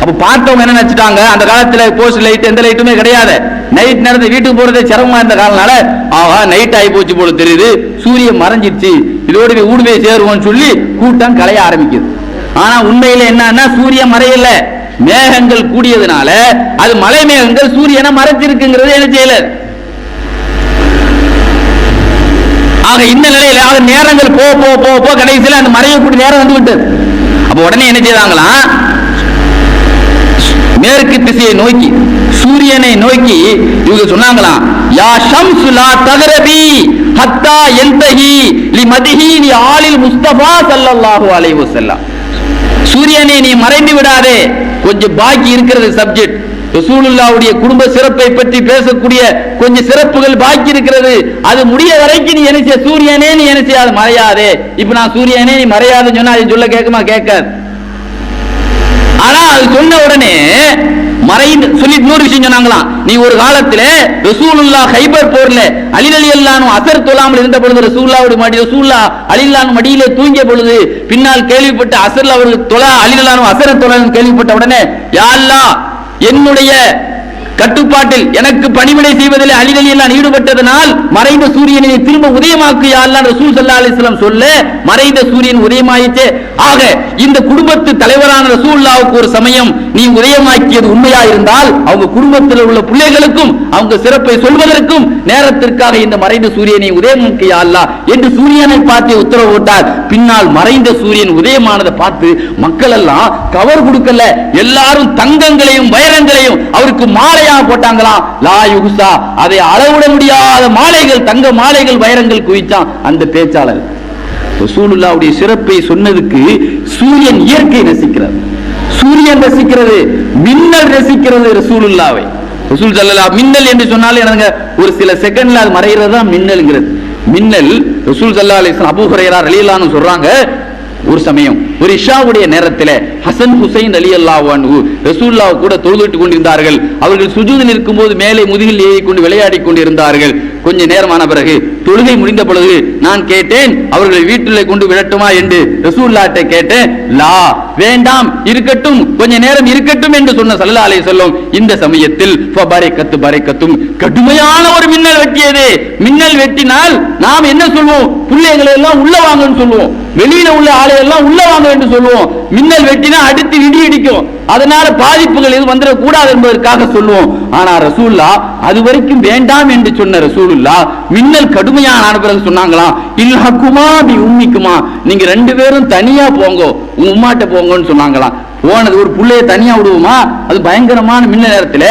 அப்ப பார்த்தவங்க என்ன நினைச்சிட்டாங்க, அந்த காலத்துல போஸ்ட் லைட் எந்த லைட்டுமே கிடையாது, நைட் நேரத்தில் வீட்டுக்கு போறதே சிரமமா இருந்த காலனால, ஆஹா நைட் ஆகி போச்சு போல தெரியுது, சூரியன் மறைஞ்சிருச்சு, இதோட ஊடுவே சேருவோம்னு சொல்லி கூட்டம் கலைய ஆரம்பிக்குது. ஆனா உண்மையில என்னன்னா சூரியன் மறையல, மேகங்கள் கூடியதுனால அது மலை மேகங்கள் சூரியனை மறைச்சிருக்குங்கிறது என்ன செய்யல. ஆக இந்த நிலையில நேரங்கள் போ கடைசியில் அந்த மறையக்கூடிய நேரம் விட்டது. அப்ப உடனே என்ன செய்தாங்களா, மேற்கு திசையை நோக்கி சூரியனை நோக்கி இவங்க சொன்னாங்களாம், யா ஷம்ஸ் லா தகரபி ஹத்தா யன்தஹி லிமதிஹி லி ஆலில் முஸ்தஃபா ஸல்லல்லாஹு அலைஹி வஸல்லம். சூரியனை நீ மறைந்து விடாதே, கொஞ்சம் பாக்கி இருக்கிறது சப்ஜெக்ட், ரசூலுல்லாஹ்வுடைய குடும்ப சிறப்பை பற்றி பேசக்கூடிய கொஞ்சம் சிறப்புகள் பாக்கி இருக்கிறது, அது முடிய வரைக்கும் நீ என்ன செய்ய, சூரியனே நீ என்ன செய்யாது, மறையாதே. இப்ப நான் சூரியனே நீ மறையாதுன்னு சொன்னா அது சொல்ல கேட்குமா, கேட்காது. ஆனா அது சொன்ன உடனே மறைந்து சொல்லி இன்னொரு விஷயம் சொன்னாங்களாம். நீ ஒரு காலத்திலே ரசூலுல்லாஹ் ஹைபர் போர்ல அலி ரலியல்லாஹு அஸர் தொழாமல் இருந்த பொழுது ரசூலுல்லாஹ்வுடைய மடி ரசூலுல்லாஹ் அலி ரலியல்லாஹு மடியிலே தூங்கிய பொழுது பின்னால் கேள்விப்பட்ட அஸர்ல அவர்கள் தொழா அலி ரலியல்லாஹு அஸர் தொழான்னு கேள்விப்பட்ட உடனே யா அல்லாஹ் என்னுடைய கட்டுப்பாட்டில் எனக்கு பணிவிடை செய்வதில் அலி ரலியல்லாஹு ஈடுபட்டதனால் மறைந்த சூரியனை திரும்ப உதயமாக்கு யா அல்லாஹ் ரசூல் ஸல்லல்லாஹு அலைஹி வஸல்லம் சொல்ல மறைந்த சூரியன் உதயமாயிற்று. ஆக இந்த குடும்பத்து தலைவரான ரசூலுல்லாஹ்வுக்கு ஒரு சமயம் நீ உதயமாக்கியது உண்மையா இருந்தால் அவங்க குடும்பத்தில் உள்ள பிள்ளைகளுக்கும் அவங்க சிறப்பை சொல்வதற்கும் நேரத்திற்காக இந்த மறைந்த சூரியனை உதயமாக்கு யா அல்லாஹ் என்று சூரியனை பார்த்து உத்தரவு போட்டார். பின்னால் மறைந்த சூரியன் உதயமானதை பார்த்து மக்கள் எல்லாம் கவர் கொடுக்கல, எல்லாரும் தங்கங்களையும் வைரங்களையும் அவருக்கு மாலையா போட்டாங்களாம். லா யுஹ்ஸா, அதை அளவிட முடியாத மாலைகள், தங்க மாலைகள், வைரங்கள் குவிச்சான் அந்த பேச்சாளர். ரசூலுல்லாஹ்வுடைய சிறப்பை சொன்னதுக்கு சூரியன் இயற்கை ரசிக்கிறது, சூரியன் ரசிக்கிறது, மின்னல் ரசிக்கிறது ரசூலுல்லாஹ்வை. ரசூல் ஸல்லல்லாஹு மின்னல் என்று சொன்னாலே எனக்கு ஒரு சில செகண்ட்ல அது மறைகிறது தான் மின்னல்ங்கிறது. மின்னல் ரசூல் ஸல்லல்லாஹு அலைஹி வஸல்லம் அபூ ஹுரைரா ரலியல்லாஹு அன்ஹு சொல்றாங்க, ஒரு சமயம் ஒரு இஷாவுடைய நேரத்தில் ஹசன் ஹுசைன் ரலியல்லாஹு அன்ஹு ரசூலுல்லாஹ் கூட தொழுதுட்டு கொண்டிருந்தார்கள். அவர்கள் சுஜூதில் இருக்கும்போது மேலே முதுகில் ஏறி கொண்டு விளையாடி கொண்டிருந்தார்கள். கொஞ்ச நேரமான பிறகு தொழுகை முடிந்த பொழுது நான் கேட்டேன், அவர்களை வீட்டிலே கொண்டு விடட்டுமா என்று ரசூலுல்லாஹ்ட்ட கேட்டேன். லா, வேண்டாம், இருக்கட்டும், கொஞ்ச நேரம் இருக்கட்டும் என்று சொன்ன ஸல்லல்லாஹு அலைஹி வஸல்லம் இந்த சமயத்தில் ஃபபரக்கத்து பரக்கத்தும் கடுமையான ஒரு மின்னல் வெட்டியது. மின்னல் வெட்டினால் நாம் என்ன சொல்வோம்? பிள்ளைகளை எல்லாம் உள்ள வாங்கன்னு சொல்லுவோம், வெளியில உள்ள ஆளை எல்லாம் உள்ள வாங்க என்று சொல்லுவோம். மின்னல் வெட்டினா அடுத்து இடி இடிக்கும், அதனால பாதிப்புகள் எதுவும் வந்துடக் கூடாது என்பதற்காக சொல்லுவோம். ஆனா ரசூலுல்லாஹ் அது வரைக்கும் வேண்டாம் என்று சொன்ன ரசூலுல்லாஹ் மின்னல் கடுமையான பிறகு சொன்னாங்களாம், இல்ஹகுமா பி உம்மிக்குமா, நீங்க ரெண்டு பேரும் தனியா போங்க, உங்க உம்மாட்ட போங்கன்னு சொன்னாங்களாம். போனது ஒரு புள்ளைய தனியா விடுவோமா? அது பயங்கரமான மின்னல் நேரத்துல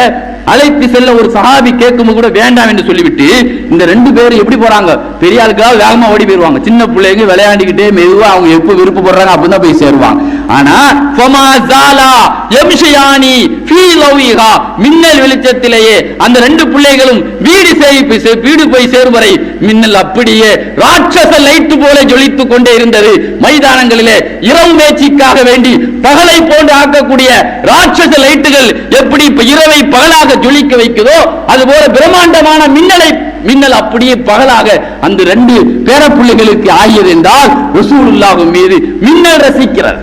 அழைத்து செல்ல ஒரு சஹாபி கேட்கும் கூட வேண்டாம் என்று சொல்லிவிட்டு இந்த ரெண்டு பேரும் எப்படி போறாங்க? பெரிய ஆளுக்காக வேகமா ஓடி போயிருவாங்க, சின்ன பிள்ளைங்க விளையாடிக்கிட்டே மெதுவா அவங்க எப்ப விருப்பப்படுறாங்க அப்பதான் போய் சேருவாங்க. ஆனா மின்னல் வெளிச்சத்திலேயே அந்த ரெண்டு பிள்ளைகளும் வீடு போய் சேரும் வரை மின்னல் அப்படியே ராட்சச லைட் போல ஜொலித்துக் கொண்டே இருந்தது. மைதானங்களிலே இரவு மேட்சிக்காக வேண்டி பகலை போன்று ஆக்கக்கூடிய ராட்சச லைட்டுகள் எப்படி இரவை பகலாக ஜொலிக்க வைக்குதோ அதுபோல பிரம்மாண்டமான மின்னல் அப்படியே பகலாக அந்த ரெண்டு பேரப்புள்ளிகளுக்கு ஆகியது என்றால் ரசூலுல்லாஹ் மீது மின்னல் ரசிக்கிறார்.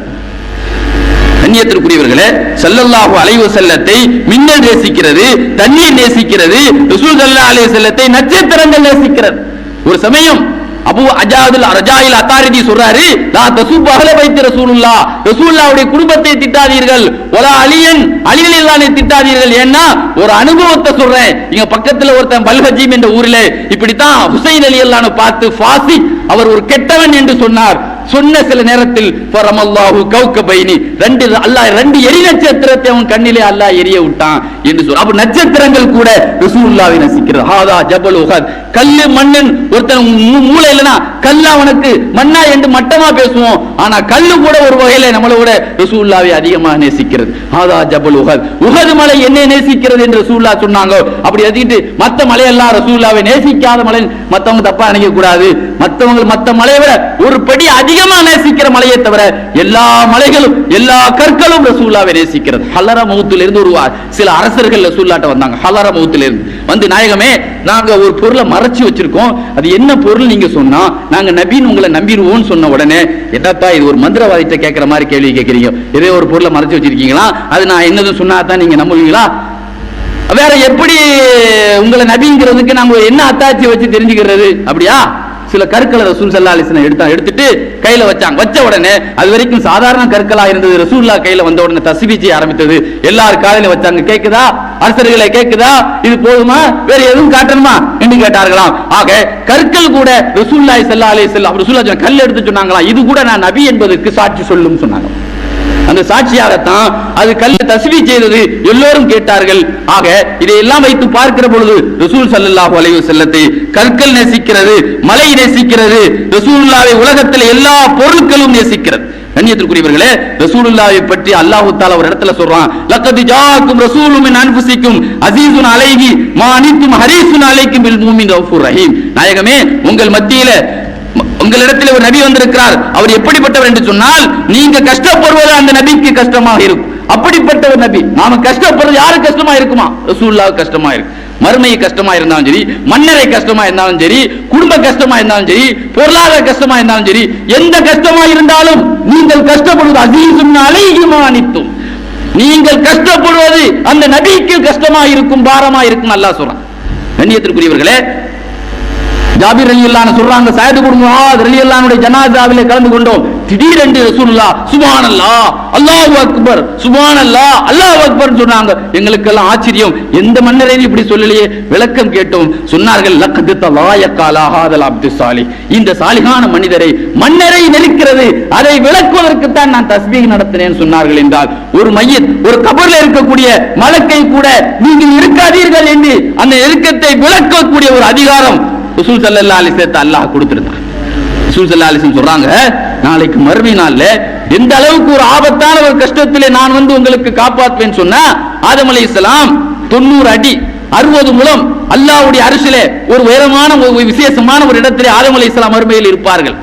கண்ணியத்திற்குரியவர்களே, ஸல்லல்லாஹு அலைஹி வஸல்லத்தை மின்னல் நேசிக்கிறது, தண்ணீர் நேசிக்கிறது, ரசூல் ஸல்லல்லாஹு அலைஹி வஸல்லத்தை நட்சத்திரங்கள் நேசிக்கிறது. ஒரு சமயம் அபூ அஜாதுல் ரஜாயில் அத்தாரிதி சொல்றாரு, லா தசுப்பு அஹ்ல பைத் ரசூலுல்லாஹ், ரசூலுல்லாஹ்வுடைய குடும்பத்தை திட்டாதீர்கள், வலா அலியன் அலி ரலியல்லாஹு திட்டாதீர்கள். ஏன்னா ஒரு அனுபவத்தை சொல்றேன். இங்க பக்கத்துல ஒருத்தன் பல்ஹஜீம் என்ற ஊரிலே இப்படித்தான் ஹுசைன் ரலியல்லாஹு பார்த்து ஃபாசிக், அவர் ஒரு கெட்டவன் என்று சொன்னார். சொன்ன சில நேரத்தில் ஃபரமல்லாஹு கௌகபைனி, அல்லாஹ் ரெண்டு எரி நட்சத்திரத்தை அவன் கண்ணிலே அல்லாஹ் எரிய விட்டான் என்று சொல்ற. அப்ப நட்சத்திரங்கள் கூட ரசூலுல்லாஹ்வை நேசிக்கிறது. ஹாதா ஜபல் உஹத், கல்லு மண்ணன் ஒருத்தன் மூளை இல்லனா கல்லா அவனுக்கு மண்ணா என்று மட்டமா பேசுவோம். ஆனா கல்லு கூட ஒரு வகையில நம்மளோட ரசூலுல்லாஹ்வை அதிகமாக நேசிக்கிறது. ஹாதா ஜபல் உஹத், உஹது மலை என்னை நேசிக்கிறது என்று ரசூலுல்லாஹ் சொன்னாங்க. அப்படி எதிட்டு மத்த மலையெல்லாம் ரசூலுல்லாஹ்வை நேசிக்காத மலை மத்தவங்க தப்பா நினைக்க கூடாது. மத்த மலையை விட ஒரு படி அதிகமா நேசிக்கிற மலையை தவிர எல்லா மலைகளும் எல்லா கற்களும் ரசூலுல்லாஹ்வை நேசிக்கிறது. ஹலர மௌத்துல இருந்து ஒரு சில அரசர்கள் ரசூலுல்லாஹ்ட்ட வந்தாங்க. ஹலர மௌத்துல இருந்து வந்து, நாயகமே, நாங்க ஒரு பொருளை மறைச்சு வச்சிருக்கோம், அது என்ன பொருள் நீங்க சொன்னா நாங்க நபின்னு உங்களை நம்பிடுவோம்னு சொன்ன உடனே, என்னத்தா இது ஒரு மந்திரவாதிட்ட கேட்கிற மாதிரி கேள்வி கேட்கறீங்க, இதே ஒரு பொருளை மறைச்சு வச்சிருக்கீங்களா, அது நான் என்னதுன்னு சொன்னா தான் நீங்க நம்புவீங்களா, வேற எப்படி உங்களை நபிங்கிறதுக்கு நாங்க என்ன அத்தாட்சி வச்சு தெரிஞ்சுக்கிறது? அப்படியா? சில கற்களை ரசூல் ஸல்லல்லாஹு அலைஹி வஸல்லம் எடுத்துட்டு கையில வச்சாங்க. வச்ச உடனே அது வரைக்கும் சாதாரண கற்களா இருந்தது, ரசூலுல்லாஹ் கையில வந்த உடனே தஸ்பீஹ் செய்ய ஆரம்பித்தது. எல்லாரும் காலையில வச்சாங்க. கேக்குதா அரசர்களே, கேக்குதா? இது போதுமா, வேற எதுவும் காட்டணுமா என்று கேட்டார்களாம். ஆக கற்கள் கூட ரசூலுல்லாஹி ஸல்லல்லாஹு அலைஹி வஸல்லம் ரசூலுல்லாஹ் கல் எடுத்து சொன்னாங்களா, இது கூட நான் நபி என்பதற்கு சாட்சி சொல்லும் சொன்னாங்க. அந்த சாட்சியாகத்தான் அது கல்லை தஸ்பீஹ் செய்தது. எல்லோரும் கேட்டார்கள். ஆக இதையெல்லாம் வைத்து பார்க்கிற பொழுது ரசூல் ஸல்லல்லாஹு அலைஹி வஸல்லத்தை கற்கள் நேசிக்கிறது, மலை நேசிக்கிறது, ரசூலுல்லாஹ்வை உலகத்தில் எல்லா பொருட்களும் நேசிக்கிறது. கண்ணியத்திற்குரியவர்களே, ரசூலுல்லாஹ்வை பற்றி அல்லாஹ் தஆலா ஒரு இடத்துல சொல்றான், லக்கத் ஜாஅக்கும் ரசூலும் மின் அன்ஃபுசிக்கும் அஸீஸுன் அலைஹி மா அனித்தும் ஹரீஸுன் அலைக்கும் பில் முஃமினீன ரഊஃபுர் ரஹீம். நாயகமே, உங்கள் மத்தியில உங்களிடத்தில் ஒரு நபி வந்திருக்கிறார், அவர் எப்படிப்பட்டவர் என்று சொன்னால் நீங்க கஷ்டப்படுவது அந்த நபிக்கு கஷ்டமாக இருக்கும். அப்படிப்பட்ட ஒரு நபி. நாம கஷ்டப்படுறது யாருக்கு கஷ்டமா இருக்குமா? ரசூலுல்லாஹ்வுக்கு கஷ்டமா இருக்கு. மறுமை கஷ்டமா இருந்தாலும் சரி, மன்னரை கஷ்டமா இருந்தாலும் சரி, குடும்ப கஷ்டமா இருந்தாலும் சரி, பொருளாதார கஷ்டமா இருந்தாலும் சரி, எந்த கஷ்டமா இருந்தாலும் நீங்கள் கஷ்டப்படுவது அஸீஸுன் அலைஹி மா அனித்தும், நீங்கள் கஷ்டப்படுவது அந்த நபிக்கு கஷ்டமா இருக்கும், பாரமா இருக்கும். அல்லாஹ் சொல்றான். கண்ணியத்திற்குரியவர்களே, ஜாபிர் ரலியல்லாஹு அன்ஹு சொல்றாங்க, சயது இப்னு முஆத் ரலியல்லாஹு அன்ஹு ஜனாஸாவிலே கலந்து கொண்டோம். திடீரென்று ரசூலுல்லாஹ் சுப்ஹானல்லாஹ் அல்லாஹு அக்பர் சுப்ஹானல்லாஹ் அல்லாஹு அக்பர் சொன்னாங்க. எங்களுக்கெல்லாம் ஆச்சரியம், எந்த மன்னரையும் இப்படி சொல்லலையே. விளக்கம் கேட்டோம். சொன்னார்கள், லக்கத் தலாயகலா ஹாதல் அப்து சாலிஹ், இந்த சாலிஹான மனிதரை மன்னரை நெருக்கிறது, அதை விளக்குவதற்கு தான் நான் தஸ்பீஹ் நடத்தினேன் சொன்னார்கள். என்றால் ஒரு மையத், ஒரு கபர்ல இருக்கக்கூடிய மலக்கை கூட நீங்கள் இருக்காதீர்கள் என்று அந்த நெருக்கத்தை விளக்கக்கூடிய ஒரு அதிகாரம் ரசூல் ஸல்லல்லாஹு அலைஹி வஸல்லம் அல்லாஹ் கொடுத்திருந்தார். ரசூல் ஸல்லல்லாஹு அலைஹி வஸல்லம் சொல்றாங்க, நாளைக்கு மறுமை நாள்ல எந்த அளவுக்கு ஒரு ஆபத்தான ஒரு கஷ்டத்திலே நான் வந்து உங்களுக்கு காப்பாற்றுவேன் சொன்னா, ஆதம் அலைஹிஸ்ஸலாம் 90 அடி 60 முழம் அல்லாஹ்வுடைய அரிசிலே ஒரு உயரமான ஒரு விசேஷமான ஒரு இடத்திலே ஆதம் அலைஹிஸ்ஸலாம் மறுமையில் இருப்பார்கள்.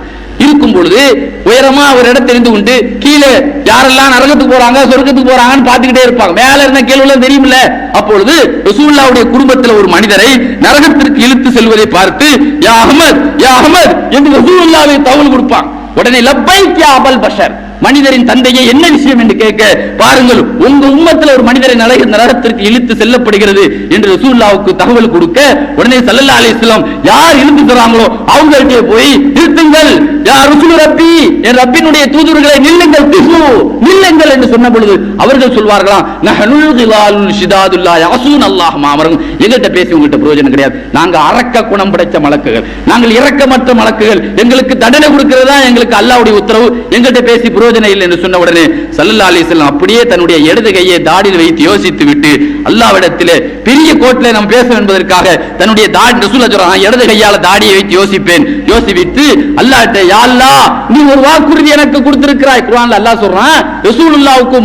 இருக்கும் பொழுது உயரமா ஒரு இடத்துல இருந்து கொண்டு கீழே யாரெல்லாம் நரகத்துக்கு போறாங்க சொர்க்கத்துக்கு போறாங்கன்னு பார்த்துக்கிட்டே இருப்பாங்க. மேல இருந்த கேள்வி தெரியுமில்ல. அப்பொழுது ரசூலுல்லாஹ்வுடைய குடும்பத்தில் ஒரு மனிதரை நரகத்திற்கு இழுத்து செல்வதை பார்த்து, யா அஹ்மத் யா அஹ்மத் என்று ரசூலுல்லாஹ்வை தகவல் கொடுப்பாங்க. உடனே லப்பைக் யா அபல் பஷர், மனிதரின் தந்தையை என்ன விஷயம் என்று கேட்க, பாருங்கள் உங்க உம்மத்தில் ஒரு மனிதரை நரகத்திற்கு இழுத்து செல்லப்படுகிறது என்று ரசூலுல்லாஹ்வுக்கு தகவல் கொடுக்க, உடனே ஸல்லல்லாஹு அலைஹி வஸல்லம் யார் இழுத்து தராங்களோ அவங்கள்ட்டே போய் நிறுத்துங்கள், யா ரசூல் ரப்பி, என் ரப்பினுடைய தூதர்களை நில்லுங்கள், திஃபு நில்லுங்கள் என்று சொன்ன பொழுது அவர்கள் சொல்வார்களாம், நஹனுல் கிலாலுல் ஷிதாதுல்லா யாசூன் அல்லாஹ் மாமரும், எங்கள்கிட்ட பேசி உங்கள்கிட்ட பிரயோஜனம் கிடையாது, நாங்க அரக்க குணம் படைத்த மலக்குகள், நாங்கள் இரக்கமற்ற மலக்குகள், எங்களுக்கு தண்டனை கொடுக்கிறதா எங்களுக்கு அல்லாஹ்வுடைய உத்தரவு, எங்கள்கிட்ட பேசி பிரயோஜனம் இல்லை என்று சொன்ன உடனே ஸல்லல்லாஹு அலைஹி வஸல்லம் அப்படியே தன்னுடைய இடது கையை தாடியில் வைத்து யோசித்து விட்டு அல்லாஹ்விடத்திலே பெரிய கோட்ல நாம் பேச என்பதற்காக தன்னுடைய தாடி ரசூலுல்லாஹ் சொல்றாங்க, இடது கையால தாடியை வைத்து யோசிப்பேன், யோசித்து அல்லாஹ்ட்ட, யா அல்லாஹ் நீ ஒரு வாக்குறுதி எனக்கு கொடுத்திருக்கிறாய். குர்ஆன்ல அல்லாஹ் சொல்றான், ரசூலுல்லாஹ்வுக்கு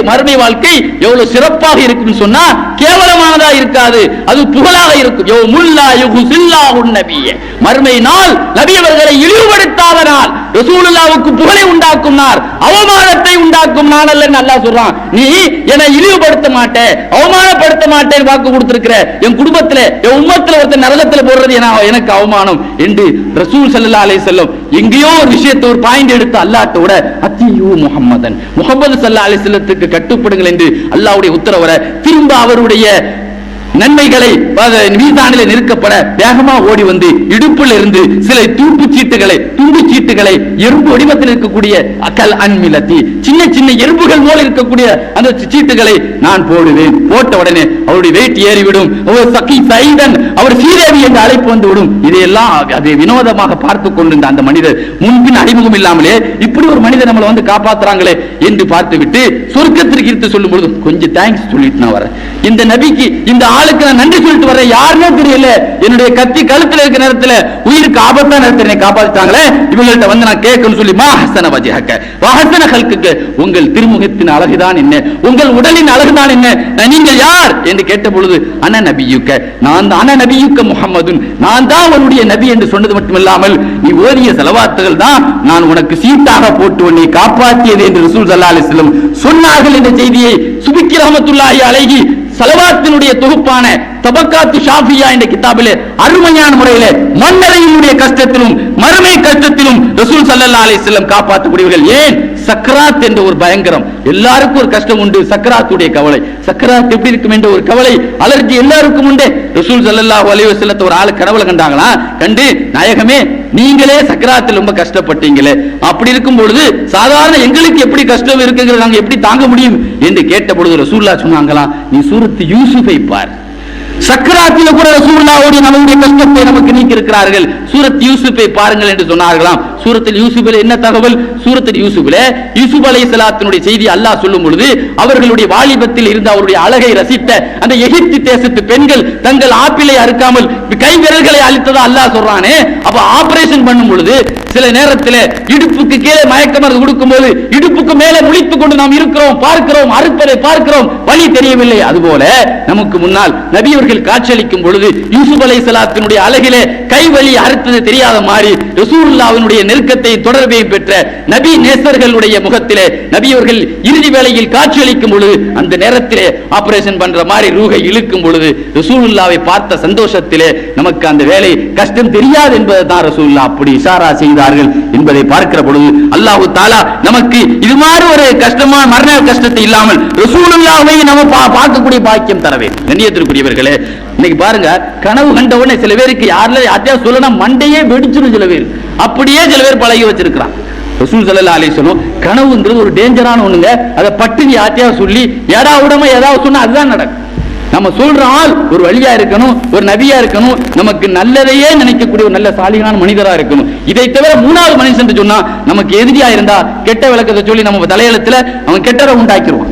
மறுமை வாழ்க்கை எவ்வளவு சிறப்பாக இருக்கும்னு சொன்னா கேவலமானதா இருக்காது, அது புகழாக இருக்கும். யௌமுல்லா யுஹ்ஸில்லாஹுன் நபிய, மறுமை நாள் நபி அவர்களை இழிவுபடுத்தாத நாள், ரசூலுல்லாஹ்வுக்கு புகழை உண்டாக்கும் நாள், அவமானத்தை உண்டாக்கும் நாள் அல்லன்னு அல்லாஹ் சொல்றான். நீ என்னை இழிவுபடுத்த மாட்டே, அவமானப்படுத்த மாட்டேன்னு வாக்கு கொடுத்திருக்கிற, என் குடும்பத்துல என் உம்மத்துல ஒருத்தர் நரகத்துல போடுறது எனக்கு அவமானம் என்று ரசூல் ஸல்லல்லாஹு அலைஹி வஸல்லம் எங்கேயோ ஒரு விஷயத்தை ஒரு பாயிண்ட் எடுத்து அல்லாஹ்வோட அத்தியூ முஹம்மதன், முஹம்மது ஸல்லல்லாஹு அலைஹி வஸல்லத்துக்கு கட்டுப்படுங்கள் என்று அல்லாஹ்வுடைய உத்தரவை திரும்ப அவருடைய நன்மைகளை மீதானிலே நிற்கப்பட வேகமா ஓடி வந்து இடுப்பில் இருந்து சில துண்டு சீட்டுகளை எறும்பு வடிவத்தில் இருக்கக்கூடிய அக்கல் அன்மிலத்தி, சின்ன சின்ன எறும்புகள் போல இருக்கக்கூடிய அந்த சீட்டுகளை நான் போடுவேன். போட்ட உடனே அவருடைய வெயிட் ஏறிவிடும், அவர் சீதேவி என்று அழைப்பு வந்து விடும். இதையெல்லாம் அதை வினோதமாக பார்த்து கொண்டிருந்த அந்த மனிதர் முன்பின் அறிமுகம் இல்லாமலே இப்படி ஒரு மனிதர் நம்மளை வந்து காப்பாத்துறாங்களே என்று பார்த்து விட்டு சொர்க்கத்திற்கு இருந்து சொல்லும் பொழுது கொஞ்சம் தேங்க்ஸ் சொல்லிட்டு நான் வரேன், இந்த நபிக்கு இந்த ஆளுக்கு நான் நன்றி சொல்லிட்டு வரேன், யாருன்னே தெரியல, என்னுடைய கத்தி கழுத்துல இருக்கிற நேரத்துல உயிருக்கு ஆபத்தான நேரத்தில் என்னை காப்பாற்றிட்டாங்களே, இவங்கள்ட்ட வந்து நான் கேட்கணும்னு சொல்லி மாஹசன வஜஹக வஹசன கல்குக்கு, உங்கள் திருமுகத்தின் அழகுதான் என்ன, உங்கள் உடலின் அழகுதான் என்ன, நீங்கள் யார் என்று கேட்ட பொழுது அன நபியுக்க, அன நபியுக்க முஹம்மதுன், நான் தான் உன்னுடைய நபி என்று சொன்னது மட்டுமில்லாமல் நீ ஓதிய ஸலவாத்துகள் தான் நான் உனக்கு சீட்டாக போட்டு உன்னை காப்பாற்றியது என்று ரசூல் ஸல்லல்லாஹு அலைஹி வஸல்லம் சொன்னார்கள் என்ற செய்தியை சுபிக்கி ரஹ்மத்துல்லாஹி அலைஹி ஸலவாத்தினுடைய தொகுப்பான தபக்காத்து ஷாஃபியா என்ற கிதாபிலே அருமையான முறையிலே மன்னரையினுடைய கஷ்டத்திலும் மறுமை கஷ்டத்திலும் ரசூல் ஸல்லல்லாஹு அலைஹி வஸல்லம் காப்பாற்றக்கூடியவர்கள். ஏன் சக்கராத் என்ற ஒரு பயங்கரம், எல்லாருக்கும் ஒரு கஷ்டம் உண்டு, சக்கராத்துடைய கவலை, சக்கராத் எப்படி இருக்கும் என்ற ஒரு கவலை அலர்ஜி எல்லாருக்கும் உண்டு. ரசூல் ஸல்லல்லாஹு அலைஹி வஸல்லம் ஒரு ஆளு கனவுல கண்டாங்களா, கண்டு நாயகமே நீங்களே சக்கராத்தில் ரொம்ப கஷ்டப்பட்டீங்களே, அப்படி இருக்கும் பொழுது சாதாரண எங்களுக்கு எப்படி கஷ்டம் இருக்குங்கிறது நாங்க எப்படி தாங்க முடியும் என்று கேட்ட பொழுது ரசூலுல்லாஹ் சொன்னாங்களா, நீ சூரத்து யூசுஃபை பார், சக்கராத்தில கூட ரசூலுல்லாஹ்வுடைய நம்முடைய கஷ்டத்தை நமக்கு நீக்கி இருக்கிறார்கள், சூரத் யூசுஃபை பாருங்கள் என்று சொன்னார்களாம். சூரத்தில் யூசுஃபில் என்ன தகவல், சூரத்தில் யூசுஃபில் யூசுப் அலைஹிஸ்ஸலாத்தினுடைய செய்தி அல்லாஹ் சொல்லும் பொழுது அவர்களுடைய வாலிபத்தில் இருந்த அவருடைய அழகை ரசித்த அந்த எகிப்து தேசத்து பெண்கள் தங்கள் ஆப்பிளை அறுக்காமல் கை விரல்களை அழித்ததா அல்லாஹ் சொல்றானே. அப்ப ஆபரேஷன் பண்ணும் பொழுது சில நேரத்தில் இடுப்புக்கு கீழே மயக்க மருந்து கொடுக்கும் போது இடுப்புக்கு மேலே முழித்துக் கொண்டு நாம் இருக்கிறோம், பார்க்கிறோம், அறுப்பதை பார்க்கிறோம், வலி தெரியவில்லை. அதுபோல நமக்கு முன்னால் நபி அவர்கள் பிள்ளைகள் காட்சியளிக்கும் பொழுது யூசுப் அலைஹிஸ்ஸலாத்தினுடைய அழகிலே கைவலி அறுத்தது தெரியாத மாதிரி ரசூலுல்லாஹ்வினுடைய நெருக்கத்தை தொடர்பை பெற்ற நபி நேசர்களுடைய முகத்திலே நபி அவர்கள் இறுதி வேளையில் காட்சியளிக்கும் பொழுது அந்த நேரத்திலே ஆபரேஷன் பண்ற மாதிரி ரூஹை இழுக்கும் பொழுது ரசூலுல்லாஹ்வை பார்த்த சந்தோஷத்திலே நமக்கு அந்த வேலை கஷ்டம் தெரியாது என்பதை தான் ரசூலுல்லாஹ் அப்படி இஷாரா செய்தார்கள் என்பதை பார்க்கிற பொழுது அல்லாஹ் தஆலா நமக்கு இது மாதிரி ஒரு கஷ்டமான மரண கஷ்டத்தை இல்லாமல் ரசூலுல்லாஹ்வை நம்ம பார்க்கக்கூடிய பாக்கியம் தர வேண்டும். கண்ணியத்திற்குரியவர்களே, இன்னைக்கு பாருங்க, கனவு கண்ட உடனே சில பேருக்கு யாரையா சொல்லணும் மண்டையே வெடிச்சிடும். சில பேர் அப்படியே சில பேர் பழகி வச்சிருக்கிறான். ரசூல் ஸல்லல்லாஹு அலைஹி வஸல்லம் கனவுங்கிறது ஒரு டேஞ்சரான ஒண்ணுங்க. அதை பட்டுன்னு யார்ட்டையா சொல்லி ஏடா உடமை ஏதாவது சொன்னா அதுதான் நடக்கும். நம்ம சொல்ற ஆள் ஒரு வழியா இருக்கணும், ஒரு நபியா இருக்கணும், நமக்கு நல்லதையே நினைக்கக்கூடிய ஒரு நல்ல சாலிகான மனிதரா இருக்கணும். இதை தவிர மூணாவது மனுஷன் சொன்னா நமக்கு எதிரியா இருந்தா கெட்ட விளக்கத்தை சொல்லி நம்ம தலையெழுத்துல அவன் கெட்டதை உண்டாக்கிடுவான்.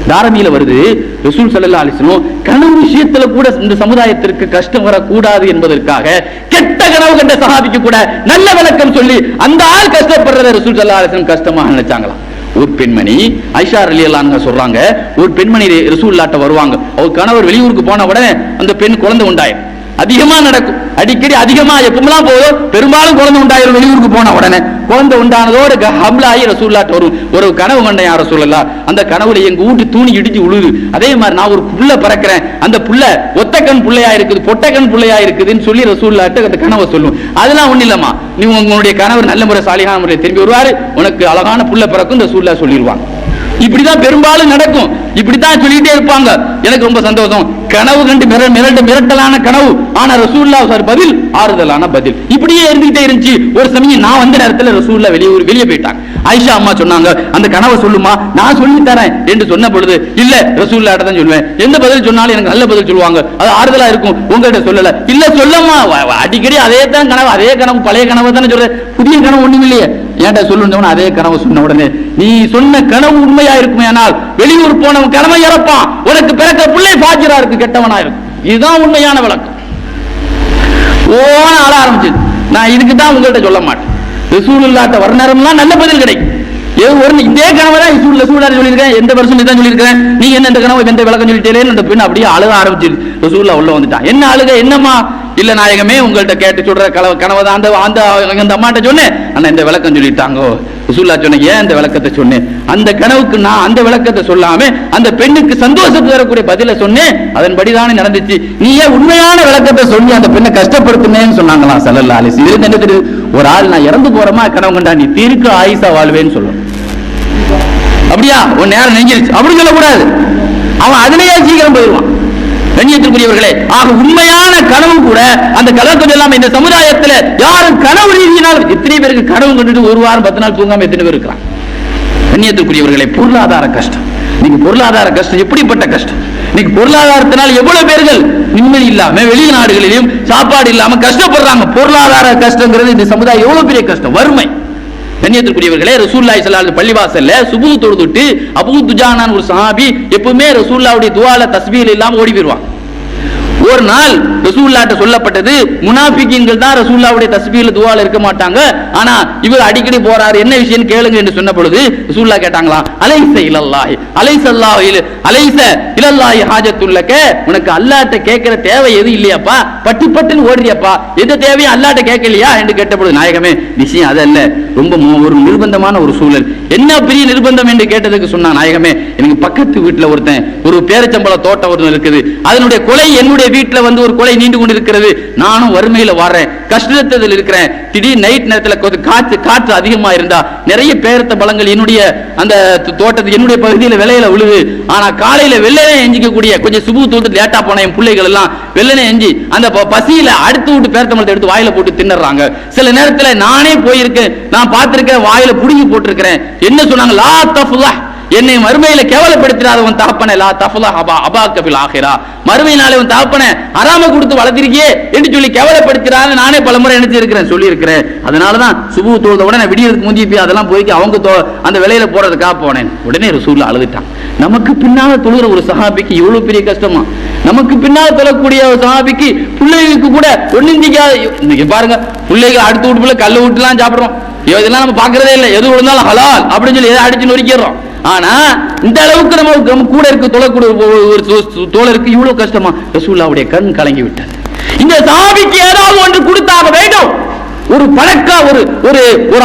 தாரமியில வருது, ரசூல் ஸல்லல்லாஹு அலைஹி வஸல்லம் கனவு விஷயத்துல கூட இந்த சமுதாயத்திற்கு கஷ்டம் வரக்கூடாது என்பதற்காக கெட்ட கனவு கண்ட சஹாபிக்கு கூட நல்ல விளக்கம் சொல்லி அந்த ஆள் கஷ்டப்படுறத ரசூல் ஸல்லல்லாஹு அலைஹி வஸல்லம் கஷ்டமாக நினைச்சாங்களாம். ஒரு பெண்மணி ஆயிஷா ரலியல்லாஹு அன்ஹா சொல்றாங்க, ஒரு பெண்மணி ரசூலுல்லாஹ்ட்ட வருவாங்க. அவர் கணவர் வெளியூருக்கு போன உடனே அந்த பெண் குழந்தை உண்டாயிரும். அதிகமா நடக்கும், அடிக்கடி அதிகமா எப்பமெல்லாம் போதும் பெரும்பாலும் குழந்தை உண்டாயிரும். வெளியூருக்கு போன உடனே குழந்தை உண்டானதோடு ஹம்லாயி ரசூலுல்லாஹ்ட்ட வரும். ஒரு கனவு கண்ட யார் ரசூலுல்லாஹ், அந்த கனவுல எங்க வீட்டு தூணி இடிச்சு உழுது, அதே மாதிரி நான் ஒரு புள்ள பறக்கிறேன், அந்த புள்ள ஒத்தக்கண் புள்ளையா இருக்குது, பொட்டக்கண் புள்ளையா இருக்குதுன்னு சொல்லி ரசூலுல்லாஹ்ட்ட அந்த கனவை சொல்லும். அதெல்லாம் ஒண்ணு இல்லம்மா, நீ உங்களுடைய கணவர் நல்ல முறை சாலிகான முறை திரும்பி வருவாரு, உனக்கு அழகான புள்ள பிறக்கும் ரசூலுல்லாஹ் சொல்லிடுவாங்க. இப்படிதான் பெரும்பாலும் நடக்கும். இப்படித்தான் சொல்லிட்டே இருப்பாங்க. எனக்கு ரொம்ப சந்தோஷம், கனவு கண்டு மிரட்டலான கனவு, ஆனா ரசூலுல்லாஹ் பதில் ஆறுதலான பதில். இப்படியே இருந்துகிட்டே இருந்துச்சு. ஒரு சமயம் நான் வந்த நேரத்தில் ரசூலுல்லாஹ் வெளியே போயிட்டாங்க. ஆயிஷா அம்மா சொன்னாங்க, அந்த கனவை சொல்லுமா, நான் சொல்லி தரேன் என்று சொன்ன பொழுது, இல்ல ரசூலுல்லாஹ் தான் சொல்லுவேன், எந்த பதில் சொன்னாலும் எனக்கு நல்ல பதில் சொல்லுவாங்க, அது ஆறுதலா இருக்கும், உங்ககிட்ட சொல்லல. இல்ல சொல்லம்மா, அடிக்கடி அதே தான் கனவு, அதே கனவு, பழைய கனவு தானே சொல்ற, புதிய கனவு ஒண்ணும் இல்லையே, ஏன்டா சொல்லுன்னு அதே கனவு சொன்ன உடனே, நீ சொன்ன கனவு உண்மையா இருக்குமே, ஆனால் வெளியூர் போனவன் கனவை இறப்பான், உனக்கு பிறக்க பிள்ளை பாஜிரா இருக்கு, கெட்டவனா இருக்கும். இதுதான் உண்மையான விளக்கம். ஓன ஆள ஆரம்பிச்சு, நான் இதுக்கு தான் உங்கள்கிட்ட சொல்ல மாட்டேன். ரசூலுல்லாஹ்ட்ட வர நேரம்லாம் நல்ல பதில் கிடைக்கும். இதே கனவை தான் ரசூலுல்லாஹ் சொல்லியிருக்கேன், எந்த வருஷம் இதான் சொல்லியிருக்கிறேன், நீ என்ன இந்த கனவை எந்த விளக்கம் சொல்லிட்டேன்னு அந்த பெண் அப்படியே அழுக ஆரம்பிச்சு. ரசூலுல்லாஹ் உள்ள வந்துட்டான். என்ன அழுக, என்னம்மா? இல்ல நாயகமே, உங்கள்கிட்ட கேட்டு சொல்ற கனவை தான் அந்த அம்மாட்ட சொன்னேன், ஆனா இந்த விளக்கம் சொல்லிட்டாங்க. ரசூலுல்லாஹ் சொன்னீங்க, ஏன் இந்த விளக்கத்தை சொன்னேன், அந்த கனவுக்கு நான் அந்த விளக்கத்தை சொல்லாம அந்த பெண்ணுக்கு சந்தோஷத்தை தரக்கூடிய பதில சொன்னேன், அதன்படிதானே நடந்துச்சு, நீ ஏன் உண்மையான விளக்கத்தை சொல்லி அந்த பெண்ணை கஷ்டப்படுத்தினேன்னு சொன்னாங்களாம் ஸல்லல்லாஹு அலைஹி வஸல்லம். இதுல என்ன தெரியுது, ஒரு ஆள் நான் இறந்து போறமா கனவு கண்டா, நீ தீர்க்க ஆயிஷா வாழ்வேன்னு சொல்லணும். அப்படியா, ஒரு நேரம் நெஞ்சிருச்சு அப்படி சொல்லக்கூடாது, அவன் அதுலயே சீக்கிரம் போயிடுவான். கண்ணியத்திற்குரியவர்களே, ஆக உண்மையான கனவு கூட அந்த கலக்கம் இல்லாம இந்த சமுதாயத்தில் யாரும் கனவு ரீதியினால் எத்தனை பேருக்கு கனவு கண்டுட்டு ஒரு வாரம் 10 நாள் தூங்காம எத்தனை பேர் இருக்கிறான். கண்ணியத்திற்குரியவர்களே, பொருளாதார கஷ்டம், நீங்க பொருளாதார கஷ்டம் எப்படிப்பட்ட கஷ்டம், இன்னைக்கு பொருளாதாரத்தினால் எவ்வளவு பேர்கள் நிம்மதி இல்லாம வெளிநாடுகளிலும் சாப்பாடு இல்லாம கஷ்டப்படுறாங்க. பொருளாதார கஷ்டங்கிறது இந்த சமுதாயம் எவ்வளவு பெரிய கஷ்டம், வறுமை. கண்ணியத்திற்குரியவர்களே, ரசூலுல்லாஹி ஸல்லல்லாஹு அலைஹி வஸல்லம் பள்ளிவாசல்ல சுபூஹ் தொழுதுட்டு அபூ துஜானான் ஒரு சஹாபி எப்பவுமே ரசூலுல்லாஹ்வுடைய துஆல தஸ்பீஹ் இல்லாம ஓடி போயிடுவான். ஒரு நாள் ரசூலுல்லாஹ்ட்ட சொல்லப்பட்டது, முனாஃபிகீன்கள் தான் ரசூலுல்லாஹ்வுடைய தஸ்பீஹ்ல துஆல இருக்க மாட்டாங்க, ஆனா இவர் அடிக்கடி போறாரு, என்ன விஷயம் கேளுங்க என்று சொன்ன பொழுது ரசூலுல்லாஹ் கேட்டாங்களா, அலைஸ இலல்லாஹி அலைஸ இலல்லாஹி ஹாஜத்துல்லக, உனக்கு அல்லாஹ்ட்ட கேட்கிற தேவை எது இல்லையாப்பா, பட்டு பட்டுன்னு ஓடுறியப்பா, எது தேவையும் அல்லாஹ்ட்ட கேட்கலையா என்று கேட்ட பொழுது, நாயகமே விஷயம் அதல்ல, ரொம்ப ஒரு நிர்பந்தமான ஒரு சூழல். என்ன பெரிய நிர்பந்தம் என்று கேட்டதுக்கு சொன்னா, நாயகமே எனக்கு பக்கத்து வீட்டுல ஒருத்தன் ஒரு பேரச்சம்பள தோட்டம் ஒருத்தன் இருக்குது, அதனுடைய கொலை என்னுடைய வீட்டுல வந்து ஒரு கொலை நீண்டு கொண்டு இருக்கிறது, நானும் வறுமையில வர்றேன், கஷ்டத்தில் இருக்கிறேன், திடீர் நைட் நேரத்தில் காற்று அதிகமா இருந்தா நிறைய பேரத்த பழங்கள் என்னுடைய அந்த தோட்டத்துக்கு என்னுடைய பகுதியில் விலையில விழுது, ஆனா காலையில வெள்ளனே எஞ்சிக்கக்கூடிய கொஞ்சம் சுபு தூத்து லேட்டா போன என் பிள்ளைகள் எல்லாம் வெள்ளனே எஞ்சி அந்த பசியில அடுத்து விட்டு பேரத்தம்பளத்தை எடுத்து வாயில போட்டு தின்னுறாங்க. சில நேரத்தில் நானே போயிருக்கேன், நான் பார்த்திருக்கேன், வாயில புடுங்கி போட்டிருக்கிறேன். என்ன சொன்னாங்க, லா தஃப்லஹ், என்னை மறுமையில கேவலப்படுத்திடாதவன் தகப்பனே, லா தஃப்லஹ் அபாக்க ஃபில் ஆகிரா, மறுமையினாலே உன் தகப்பனே ஹராம கொடுத்து வளர்த்திருக்கியே என்று சொல்லி கேவலப்படுத்திடாத நானே பலமுறை நினைச்சிருக்கிறேன், சொல்லியிருக்கிறேன். அதனாலதான் சுபு தொழுத உடனே விடியறதுக்கு முந்தி போய் அதெல்லாம் போய் அவங்க அந்த வேலையில போறதுக்காக போனேன். உடனே ரசூலுல்லாஹ் அழுதுட்டான். நமக்கு பின்னால தொழுகிற ஒரு சஹாபிக்கு எவ்வளவு பெரிய கஷ்டமா, நமக்கு பின்னால் தொழக்கூடிய ஒரு சஹாபிக்கு பிள்ளைகளுக்கு கூட ஒண்ணும் தெரியாது. இன்னைக்கு பாருங்க, பிள்ளைகள் அடுத்த வீட்டு கல்ல விட்டுலாம் சாப்பிடுறோம், இதெல்லாம் நம்ம பாக்குறதே இல்லை, எது விழுந்தாலும் ஹலால் அப்படின்னு சொல்லி எதை அடிச்சு நொறுக்கிறோம். ஆனா இந்த அளவுக்கு நம்ம கூட இருக்க தொழக்கூடிய ஒரு தோழருக்கு இவ்வளவு கஷ்டமா? ரசூலுல்லாஹ்வுடைய கண் கலங்கி விட்டது. இந்த சஹாபிக்கு ஏதாவது ஒன்று கொடுத்தாக வேண்டும். ஒரு பணக்கா ஒரு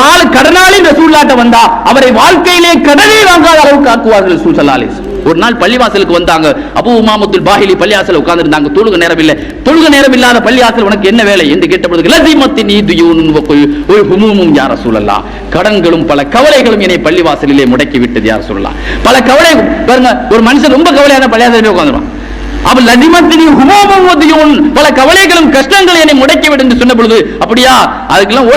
ஆளு கடனாளி ரசூலுல்லாஹ்ட்ட வந்தா அவரை வாழ்க்கையிலே கடனை வாங்காத அளவுக்கு ஆக்குவார்கள் ரசூல் ஸல்லல்லாஹு அலைஹி வஸல்லம். ஒரு நாள் பள்ளிவாசலுக்கு வந்தாங்க. அபூ உமாமத்துல் பாஹிலி பள்ளிவாசல்ல உட்கார்ந்து இருந்தாங்க. தொழுக நேரம் இல்லை. தொழுக நேரம் இல்லாத பள்ளிவாசல் உனக்கு என்ன வேலை என்று கேட்டபொழுது லஸிமத்தினி துயூனுன் வ ஹுமூமும் யா ரசூலல்லாஹ், கடன்களும் பல கவலைகளும் என்னை பள்ளிவாசலிலே முடக்கி விட்டது யா ரசூலல்லாஹ். பல கவலை பாருங்க, ஒரு மனுஷன் ரொம்ப கவலையான பள்ளிவாசலிலே உட்கார்ந்துருவான். அவள் லதிமத்தினி ஹுமூமும் வ துயூன், பல கவலைகளும் கஷ்டங்கள் என்னை முடக்கி விட்டு என்று சொன்ன பொழுது அப்படியா அதுக்கெல்லாம்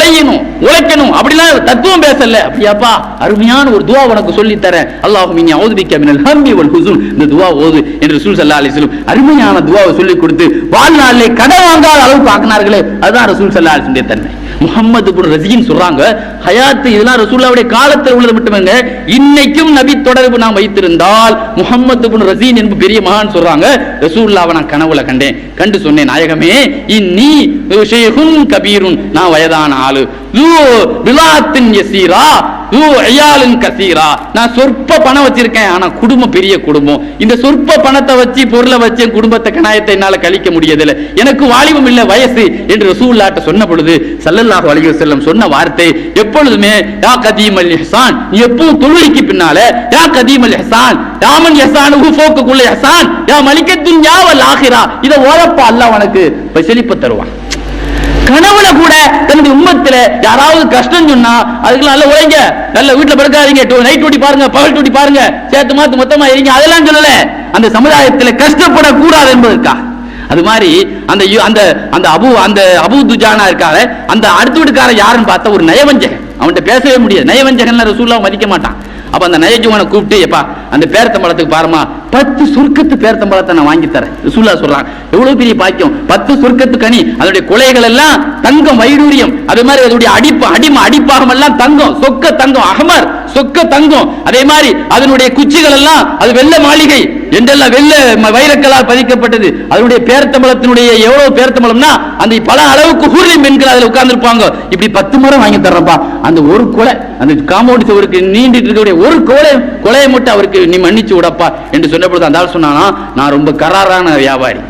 உழைக்கணும் அப்படிலாம் தத்துவம் பேசல. அப்படியாப்பா அருமையான ஒரு துஆ உனக்கு சொல்லி தரேன். அல்லாஹும்ம இன்னி அஊது பிக்க மினல் ஹம்மி வல் ஹுஸன், இந்த துஆ ஓது என்று ரசூல் ஸல்லல்லாஹு அலைஹி வஸல்லம் அருமையான துஆவை சொல்லி கொடுத்து வாழ்நாளிலே கடன் வாங்காத அளவுக்கு ஆக்கினார்களே, அதுதான் ரசூல் ஸல்லல்லாஹு அலைஹி வஸல்லம் தன்மை. முஹம்மது இப்னு ரஸீன் சொல்றாங்க, ஹயாத் இதெல்லாம் ரசூலுல்லாஹ்வுடைய காலத்தில் உள்ளது மட்டுமேங்க, இன்னைக்கும் நபி தொடர்பு நாம் வைத்திருந்தால் முஹம்மது இப்னு ரஸீன் என்பது பெரிய மகான் சொல்றாங்க, ரசூலுல்லாஹ்வை நான் கனவுல கண்டு சொன்னேன், நாயகமே இன்னி ஷைஹுன் கபீருன், நான் வயதான ஆளு, து பிலாத்தின் யஸீரா து அயாலின் கஸீரா, நான் சொற்ப பணம் வச்சிருக்கேன், ஆனா குடும்பம் பெரிய குடும்பம். இந்த சொற்ப பணத்தை வச்சு பொருளை வச்சு குடும்பத்தை கணாயத்தை என்னால கழிக்க முடியதில்லை, எனக்கு வாலிபம் இல்லை வயசு என்று ரசூலுல்லாஹ்ட்ட சொன்ன பொழுது ஸல்லல்லாஹு அலைஹி வஸல்லம் சொன்ன வார்த்தை எப்பொழுதுமே யா கதீமல் இஹ்சான், நீ எப்பவும் தொழுகைக்கு பின்னால யா கதீமல் இஹ்சான் யாமன் இஹ்சானுஹு ஃபௌக குல்லி இஹ்சான் யா மலிக்கத் துன்யா வல் ஆகிரா, இத ஓதப்பா அல்லாஹ் உனக்கு செழிப்பு தருவான். கனவுல கூட தன்னுடைய உம்மத்துல யாராவது கஷ்டம் சொன்னா அதுக்கு நல்ல உழைங்க, நல்ல வீட்டுல படுக்காதீங்க, நைட் டியூட்டி பாருங்க, பகல் டியூட்டி பாருங்க, சேர்த்து மாத்து மொத்தமா இருங்க, அதெல்லாம் சொல்லல. அந்த சமுதாயத்தில் கஷ்டப்படக்கூடாது என்பதற்கா. அது மாதிரி அந்த அபூ துஜானா இருக்காரு, அந்த அடுத்த வீட்டுக்கார யாருன்னு பார்த்தா ஒரு நயவஞ்சகன், அவன்கிட்ட பேசவே முடியாது. நயவஞ்சகன் ரசூலுல்லாஹ் மதிக்க மாட்டான். அப்ப அந்த நயஜுவனை கூப்பிட்டு, எப்பா அந்த பேரத்தம்பழத்துக்கு பாருமா 10 சொர்க்கத்து பேரத்தம்பழத்தை நான் வாங்கி தரேன். ரசூலுல்லாஹ் சொல்றாங்க, எவ்வளவு பெரிய பாக்கியம், 10 சொர்க்கத்து கனி, அதனுடைய கொலைகள் எல்லாம் தங்கம் வைடூரியம், அதே மாதிரி அதனுடைய அடிப்பாகம் எல்லாம் தங்கம், சொக்க தங்கம், அகமர் சொக்க தங்கம், அதே மாதிரி அதனுடைய குச்சிகள் எல்லாம் அது வெள்ள மாளிகை என்றெல்லாம் வெள்ள வைரக்களால் பதிக்கப்பட்டது. அதனுடைய பேரத்தம்பழத்தினுடைய எவ்வளவு பேரத்தம்பழம்னா அந்த பல அளவுக்கு ஹூர்லி பெண்கள் அதுல உட்கார்ந்து இருப்பாங்க. இப்படி 10 மரம் வாங்கி தர்றப்பா, அந்த ஒரு கொலை அந்த காம்பவுண்ட் சுவருக்கு நீண்டிட்டு இருக்கக்கூடிய ஒரு கொலையை மட்டும் அவருக்கு நீ மன்னிச்சு விடப்பா என்று சொன்னபொழுது அந்த ஆள் சொன்னானா, நான் ரொம்ப கராரான வியாபாரி,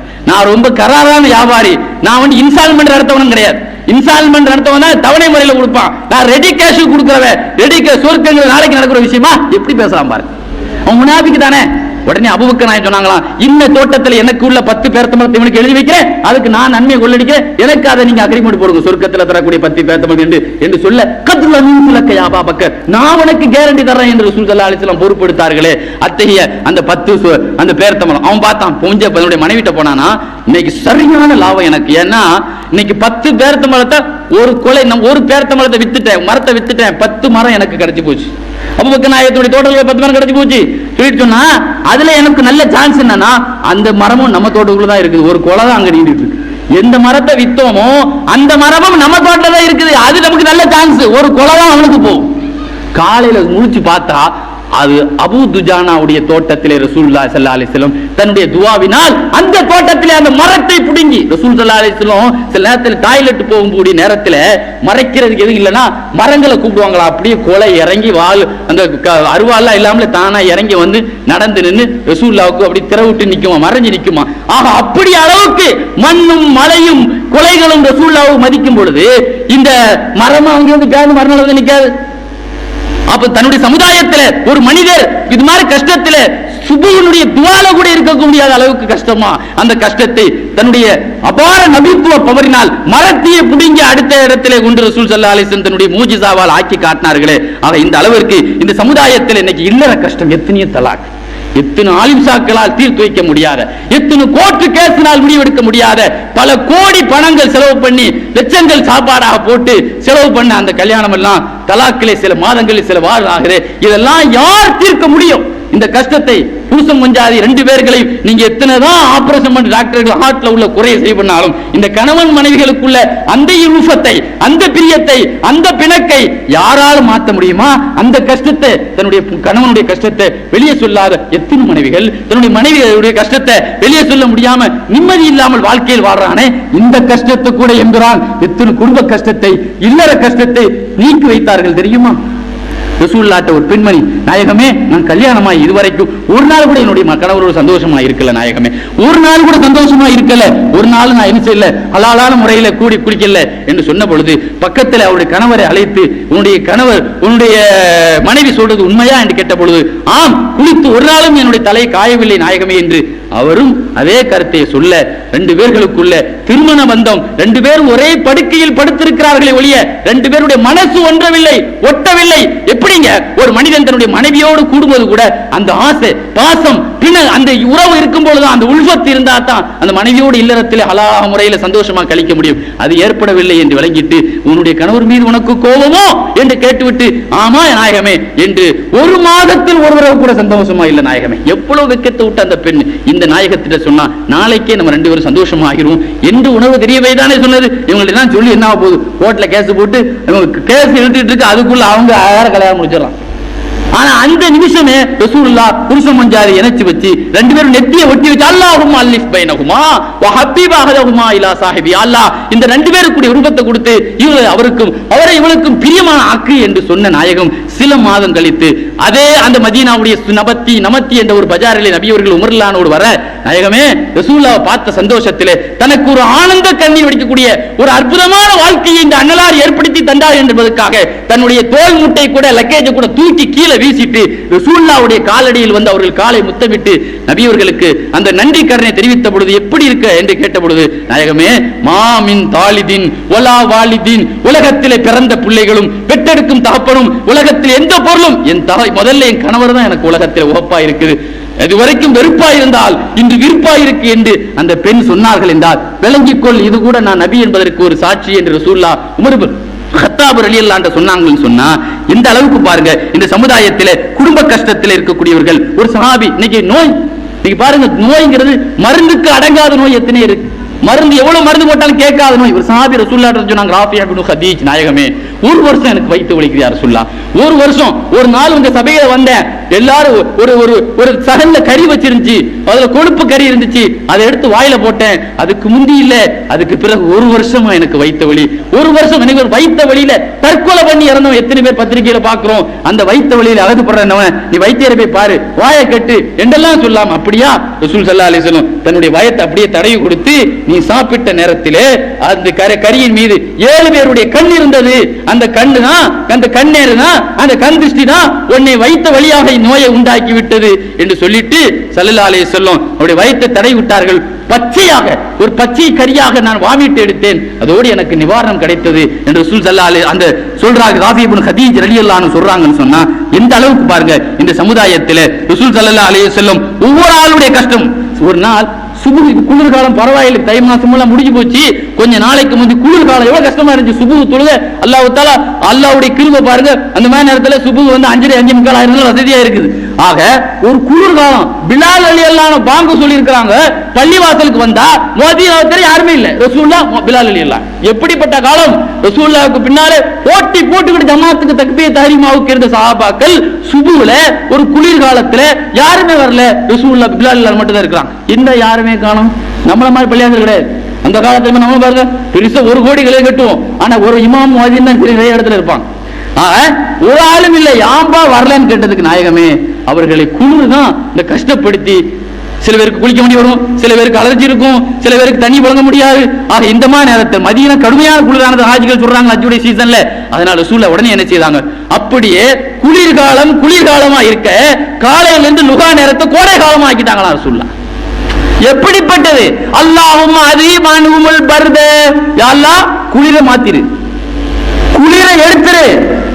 நான் வந்து இன்ஸ்டால்மெண்ட் நடத்தவனும் கிடையாது. இன்ஸ்டால்மெண்ட் நடத்தவனா தவணை முறையில் கொடுப்பான், நான் ரெடி கேஷ் கொடுக்கிறவன், ரெடி கேஷ் சொர்க்கங்கள் நாளைக்கு நடக்கிற விஷயமா எப்படி பேசலாம் பாரு, அவன் முனாபிக்கு தானே. உடனே அபூபக்கர் நாயகம் சொன்னாங்களாம், இந்த தோட்டத்தில் எனக்கு உள்ள 10 பேரத்தம்பழத்தை இவனுக்கு எழுதி வைக்கிறேன், அதுக்கு நான் நன்மை கொள்ளடிக்கிறேன், எனக்கு அதை நீங்க அக்ரிமெண்ட் போடுங்க, சொர்க்கத்தில் தரக்கூடிய 10 பேரத்தம்பழம் என்று சொல்ல கத்ல மின்லக யா அபூபக்கர், நான் உனக்கு கேரண்டி தர்றேன் என்று ரசூல் ஸல்லல்லாஹு அலைஹி வஸல்லம் பொறுப்பெடுத்தார்களே. அத்தகைய அந்த 10 அந்த பேரத்தம்பழம் அவன் பார்த்தான், பொஞ்ச தன்னுடைய மனைவிட்ட போனானா, இன்னைக்கு சரியான லாபம் எனக்கு, ஏன்னா இன்னைக்கு 10 பேரத்தம்பழத்தை ஒரு கொலை, ஒரு பேரத்தம்பழத்தை வித்துட்டேன், மரத்தை வித்துட்டேன், 10 மரம் எனக்கு கிடைச்சு போச்சு. அபூபக்கர் நாயகத்துடைய தோட்டத்துல 10 மரம் கிடைச்சு போச்சு சொல்லிட்டு சொன்னா, அதுல எனக்கு நல்ல சான்ஸ் என்னன்னா அந்த மரமும் நம்ம தோட்டத்துக்குள்ள தான் இருக்குது, ஒரு கொலை தான் அங்க நீண்டிட்டு இருக்கு. எந்த மரத்தை வித்தோமோ அந்த மரமும் நம்ம தோட்டத்துல தான் இருக்குது, அது நமக்கு நல்ல சான்ஸ், ஒரு கொலை தான் அவனுக்கு போகும். காலையில முழிச்சு பார்த்தா அது அபூ துஜானாவுடைய தோட்டத்திலே ரசூலுல்லாஹி ஸல்லல்லாஹு அலைஹி வஸல்லம் தன்னுடைய துஆவினால் அந்த தோட்டத்திலே அந்த மரத்தை பிடுங்கி, ரசூல் ஸல்லல்லாஹு அலைஹி வஸல்லம் சில நேரத்தில் டாய்லெட் போகக்கூடிய நேரத்தில் மறைக்கிறதுக்கு எதுவும் இல்லைன்னா மரங்களை கூப்பிடுவாங்களா, அப்படியே கொலை இறங்கி வால் அந்த அருவாலாம் இல்லாமல தானா இறங்கி வந்து நடந்து நின்று ரசூலுல்லாஹ்வுக்கு அப்படி திறவிட்டு நிக்குமா, மறைஞ்சு நிக்குமா. ஆக அப்படி அளவுக்கு மண்ணும் மலையும் கொலைகளும் ரசூலுல்லாஹ்வை மதிக்கும் பொழுது இந்த மரமா அங்கே வந்து பேருந்து மரணம் வந்து நிக்காது. அப்ப தன்னுடைய சமுதாயத்தில் ஒரு மனிதர் இது மாதிரி கஷ்டத்தில் சுபுனுடைய துவால கூட இருக்க முடியாத அளவுக்கு கஷ்டமா, அந்த கஷ்டத்தை தன்னுடைய அபார நபித்துவ பவரினால் மரத்தையே பிடுங்கி அடுத்த இடத்திலே கொண்டு ரசூல் ஸல்லல்லாஹு அலைஹி வஸல்லம் தன்னுடைய மூஜிசாவால் ஆக்கி காட்டினார்களே. ஆக இந்த அளவிற்கு இந்த சமுதாயத்தில் இன்னைக்கு இல்லற கஷ்டம், எத்தனையோ தலாக், எத்தனை ஆலிம்சாக்களால் தீர்த்து வைக்க முடியாத, எத்தனை கோர்ட்டு கேஸினால் முடிவெடுக்க முடியாத, பல கோடி பணங்கள் செலவு பண்ணி லட்சங்கள் சாப்பாடாக போட்டு செலவு பண்ண அந்த கல்யாணம் எல்லாம் தலாக்கிலே சில மாதங்களில் சில வாரம் ஆகுது. இதெல்லாம் யார் தீர்க்க முடியும்? இந்த கஷ்டத்தை புருஷன் மஞ்சாதி 2 பேர்களை நீங்க எத்தனைதான் ஆபரேஷன் பண்ணி டாக்டர்கள் ஹார்ட்ல உள்ள குறையை சரி பண்ணாலும் இந்த கணவன் மனைவிகளுக்குள்ள அந்த இழுஃபத்தை, அந்த பிரியத்தை, அந்த பிணக்கை யாராலும் மாற்ற முடியுமா? அந்த கஷ்டத்தை, தன்னுடைய கணவனுடைய கஷ்டத்தை வெளியே சொல்லாத எத்தனை மனைவிகள் தன்னுடைய மனைவிகளுடைய கஷ்டத்தை வெளியே சொல்ல முடியாம நிம்மதி இல்லாமல் வாழ்க்கையில் வாழ்றானே, இந்த கஷ்டத்தை கூட என்கிறான். எத்தனை குடும்ப கஷ்டத்தை, இல்லற கஷ்டத்தை நீக்கி வைத்தார்கள் தெரியுமா? ரசூலுல்லாஹ்ட்ட ஒரு பெண்மணி, நாயகமே நான் கல்யாணமா இதுவரைக்கும் ஒரு நாள் கூட என்னுடைய கணவரோட சந்தோஷமா இருக்கல நாயகமே, ஒரு நாள் கூட சந்தோஷமா இருக்கல, ஒரு நாள் நான் என்ன செய்யல ஹலாலான முறையில கூடி குளிக்கல என்று சொன்ன பொழுது பக்கத்தில் அவருடைய கணவரை அழைத்து, உன்னுடைய கணவர் உன்னுடைய மனைவி சொல்றது உண்மையா என்று கேட்ட பொழுது, ஆம் குளித்து ஒரு நாளும் என்னுடைய தலை காயவில்லை நாயகமே என்று அவரும் அதே கருத்தை சொல்ல, ரெண்டு பேர்களுக்குள்ள திருமண பந்தம், ரெண்டு பேரும் ஒரே படுக்கையில் படுத்திருக்கிறார்களே ஒழிய ரெண்டு பேருடைய மனசு ஒன்றவில்லை, ஒட்டவில்லை. எப்படிங்க ஒரு மனிதன் தன்னுடைய மனைவியோடு கூடும்போது கூட அந்த ஆசை பாசம் அந்த உறவு இருக்கும் பொழுதுதான், அந்த உள்வத்து இருந்தா தான் அந்த மனைவியோடு இல்லறத்தில் ஹலாலான முறையில் சந்தோஷமா கழிக்க முடியும். அது ஏற்படவில்லை என்று விளங்கிட்டு, உன்னுடைய கணவர் மீது உனக்கு கோபமோ என்று கேட்டுவிட்டு, ஆமா நாயகமே என்று ஒரு மாதத்தில் ஒருவரவு கூட சந்தோஷமா இல்லை நாயகமே. எவ்வளவு வெக்கத்தை விட்டு அந்த பெண் இந்த நாயகத்திட்ட சொன்னா, நாளைக்கே நம்ம ரெண்டு பேரும் சந்தோஷமா ஆகிரும் என்று உணவு தெரியவே தானே சொன்னது. இவங்கள்ட்ட தான் சொல்லி என்ன போகுது, கோர்ட்ல கேஸ் போட்டு கேஸ் எழுதிட்டு இருக்கு, அதுக்குள்ள அவங்க யார கல்யாணம் முடிச்சிடலாம். ஆனா அந்த நிமிஷமே ரசூலுல்லாஹ் புருஷ மஞ்சாரி இணைச்சு வச்சு ரெண்டு பேரும் நெத்தியை ஒட்டி வச்சு, அல்லாஹும்ம அல்லிஃப் பைனஹுமா வ ஹப்பீப் அஹதஹுமா இலா சாஹிபி, அல்லாஹ் இந்த ரெண்டு பேருக்கு உருவத்தை கொடுத்து அவருக்கும் அவரை இவளுக்கும் பிரியமான ஆக்கு என்று சொன்ன நாயகம் சில மாதம் கழித்து அதே அந்த மதீனாவுடைய நமத்தி என்ற ஒரு பஜாரிலே நபி அவர்கள் உமர்லானோடு வர, நாயகமே ரசூலுல்லாஹ் பார்த்த சந்தோஷத்திலே தனக்கு ஒரு ஆனந்த கண்ணீர் வடிக்கக்கூடிய ஒரு அற்புதமான வாழ்க்கையை இந்த அண்ணலார் ஏற்படுத்தி தந்தார் என்பதற்காக தன்னுடைய தோல் முட்டை கூட லக்கேஜ் கூட தூக்கி கீழே வீசிட்டு ரசூலுல்லாஹ்வுடைய காலடியில் வந்து அவர்கள் காலை முத்தமிட்டு நபி அவர்களுக்கு அந்த நன்றி கடனை தெரிவித்த பொழுது, எப்படி இருக்க என்று கேட்ட பொழுது, நாயகமே மாமின் தாலிதின் வலா வாலிதின், உலகத்திலே பிறந்த பிள்ளைகளும் பெற்றெடுக்கும் தகப்பனும் உலகத்தில் எந்த பொருளும் என் தாய் முதல்ல என் கணவர் தான் எனக்கு உலகத்தில் உகப்பா இருக்குது, இதுவரைக்கும் வெறுப்பா இருந்தால் இன்று விருப்பா இருக்கு என்று அந்த பெண் சொன்னார்கள் என்றால் விளங்கிக்கொள், இது கூட நான் நபி என்பதற்கு ஒரு சாட்சி என்று ரசூலுல்லாஹ் உமர் கத்தாப் ரலியல்லாஹு அன்ஹு சொன்னாங்கன்னு சொன்னா, எந்த அளவுக்கு பாருங்க இந்த சமுதாயத்திலே குடும்ப கஷ்டத்தில் இருக்கக்கூடியவர்கள். ஒரு சஹாபி, இன்னைக்கு நோய், இன்னைக்கு பாருங்க நோய்ங்கிறது மருந்துக்கு அடங்காத நோய் எத்தனை இருக்கு, மருந்து எவ்வளவு மருந்து போட்டாலும் கேட்காத நோய். ஒரு சஹாபி ரசூலுல்லாஹ் சொன்னாங்க, ராஃபியா இப்னு ஹதீஜ், நாயகமே ஒரு வருஷம் எனக்கு வயிற்று வலிக்குது யார் ரசூலுல்லாஹ், ஒரு வருஷம். ஒரு நாள் உங்க சபையில வந்தேன், எல்லாரும் ஒரு ஒரு ஒரு சகல்ல கறி வச்சிருந்துச்சு, அதுல கொழுப்பு கறி இருந்துச்சு, அதை எடுத்து வாயில போட்டேன், அதுக்கு முந்தி இல்ல அதுக்கு பிறகு ஒரு வருஷமா எனக்கு வயிற்று வலி, ஒரு வருஷம். எனக்கு வயிற்று வலியில தற்கொலை பண்ணி இறந்தவன் எத்தனை பேர் பத்திரிகையில பாக்குறோம். அந்த வயிற்று வலியில அகதுப்படுறவன் நீ வைத்தியரை போய் பாரு, வாயை கட்டு என்றெல்லாம் சொல்லாம, அப்படியா ரசூல் ஸல்லல்லாஹு அலைஹி வஸல்லம் தன்னுடைய வயத்தை அப்படியே தடவி கொடுத்து, நீ சாப்பிட்ட நேரத்திலே அந்த கரியின் மீது 7 பேருடைய கண் இருந்தது, அந்த கண்ணு தான் அந்த கண்ணேறு தான் அந்த கண் திருஷ்டி தான் உன்னை வைத்த வழியாக நோயை உண்டாக்கி விட்டது என்று சொல்லிட்டு ஸல்லல்லாஹு அலைஹி வஸல்லம் அவருடைய வயித்தை தடவி விட்டார்கள். பச்சையாக ஒரு பச்சை கரியாக நான் வாமிட்டு எடுத்தேன், அதோடு எனக்கு நிவாரணம் கிடைத்தது என்று ரசூல் ஸல்லல்லாஹு அலைஹி அந்த சொல்றாங்க. ராஃபி இப்னு ஹதீஜ் ரலியல்லாஹு அன்ஹு சொல்றாங்கன்னு சொன்னா, எந்த அளவுக்கு பாருங்க இந்த சமுதாயத்தில் ரசூல் ஸல்லல்லாஹு அலைஹி வஸல்லம் ஒவ்வொரு ஆளுடைய கஷ்டம். ஒரு நாள் சுபு குளிர்காலம் பரவாயில்லை, தை மாசம் எல்லாம் முடிஞ்சு போச்சு, கொஞ்ச நாளைக்கு முந்தி குளிர்காலம் எவ்வளவு கஷ்டமா இருந்துச்சு. சுபு தொழுக அல்லாஹ் தஆலா அல்லாஹ்வுடைய கிருபை பாருங்க, அந்த மாதிரி நேரத்துல சுபு வந்து 5:30 ஆயிரம் வசதியா இருக்குது. ஆக ஒரு குளிர்காலம் பிலால் ரலியல்லாஹு அன்ஹு பாங்கு சொல்லி இருக்காங்க, பள்ளிவாசலுக்கு வந்தா மதீனாவுல யாருமே இல்ல, ரசூலுல்லாஹ் பிலால் ரலியல்லாஹு. எப்படிப்பட்ட காலம், ரசூலுல்லாஹ்வுக்கு பின்னாலே போட்டி போட்டுக்கிட்டு ஜமாத்துக்கு தக்பீர் தஹ்ரீமாவுக்கு இருந்த சஹாபாக்கள் சுபுல ஒரு குளிர்காலத்துல யாருமே வரல, ரசூலுல்லாஹ் பிலால் ரலியல்லாஹு மட்டும் தான் இருக்காங்க. இந்த யாருமே காணும். நம்மள மாதிரி பள்ளியாசல் கிடையாது. அந்த காலத்துல நம்ம பாருங்க பெருசா 1 கோடி கட்டுவோம், ஆனா ஒரு இமாம் முஅஜ்ஜின் தான் நிறைய இடத்துல இருப்பாங்க. ஒரு ஆளும் இல்லை, யாம்பா வரலன்னு கேட்டதுக்கு நாயகமே அவர்களை குளிர் தான் இந்த கஷ்டப்படுத்தி, சில பேருக்கு குளிக்க முடிய வரும், சில பேருக்கு அலர்ஜி இருக்கும், சில பேருக்கு தண்ணி வழங்க முடியாது. ஆக இந்த மாதிரி நேரத்தில் மதீனா கடுமையான குளிரானது ஹாஜிகள் சொல்றாங்க ஹஜ்ஜுடைய சீசன்ல. அதனால ரசூலுல்லாஹ் உடனே என்ன செய்தாங்க, அப்படியே குளிர்காலமா இருக்க காலையில இருந்து லுகா நேரத்தை கோடை காலமா ஆக்கிட்டாங்களா ரசூலுல்லாஹ். எப்படிப்பட்டது, அல்லாஹும்ம அதீமானுல் பர்த, யா அல்லாஹ் குளிர மாத்திரு, குளிர எடுத்துரு.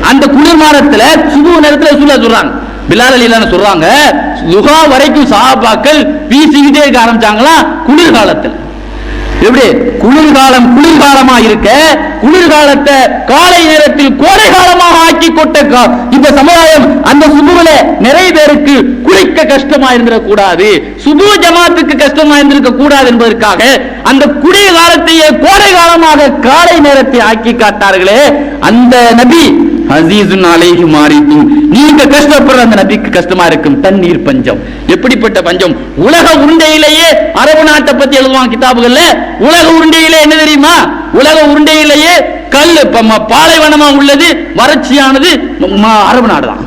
அந்த குளிர் மாதத்துல சுபு நேரத்துல ரசூலுல்லாஹ் சொல்றாங்க, பிலால் ரலியல்லாஹு சொல்றாங்க, லுஹா வரைக்கும் சஹாபாக்கள் வீசிக்கிட்டே இருக்க ஆரம்பிச்சாங்களா குளிர்காலத்தில். எப்படி குளிர்காலமா இருக்க குளிர்காலத்தை காலை நேரத்தில் கோடை காலமாக ஆக்கி கொட்ட இந்த சமுதாயம் அந்த சுபுவில நிறைய பேருக்கு குளிக்க கஷ்டமா இருந்திடக்கூடாது, சுபு ஜமாத்துக்கு கஷ்டமா இருந்திருக்க கூடாது என்பதற்காக அந்த குளிர் காலத்தையே கோடை காலமாக காலை நேரத்தை ஆக்கி காட்டார்களே அந்த நபி அஸீஸுன் அலைஹி மாரிதும், நீங்க கஷ்டப்படுற அந்த நபிக்கு கஷ்டமா இருக்கும் தண்ணீர் பஞ்சம். எப்படிப்பட்ட பஞ்சம், உலக உருண்டையிலேயே அரபு நாட்டை பத்தி எழுதுவாங்க கிதாபுகள்ல, உலக உருண்டையிலே என்ன தெரியுமா, உலக உருண்டையிலேயே கல் பாலைவனமா உள்ளது, வறட்சியானது அரபு நாடு தான்.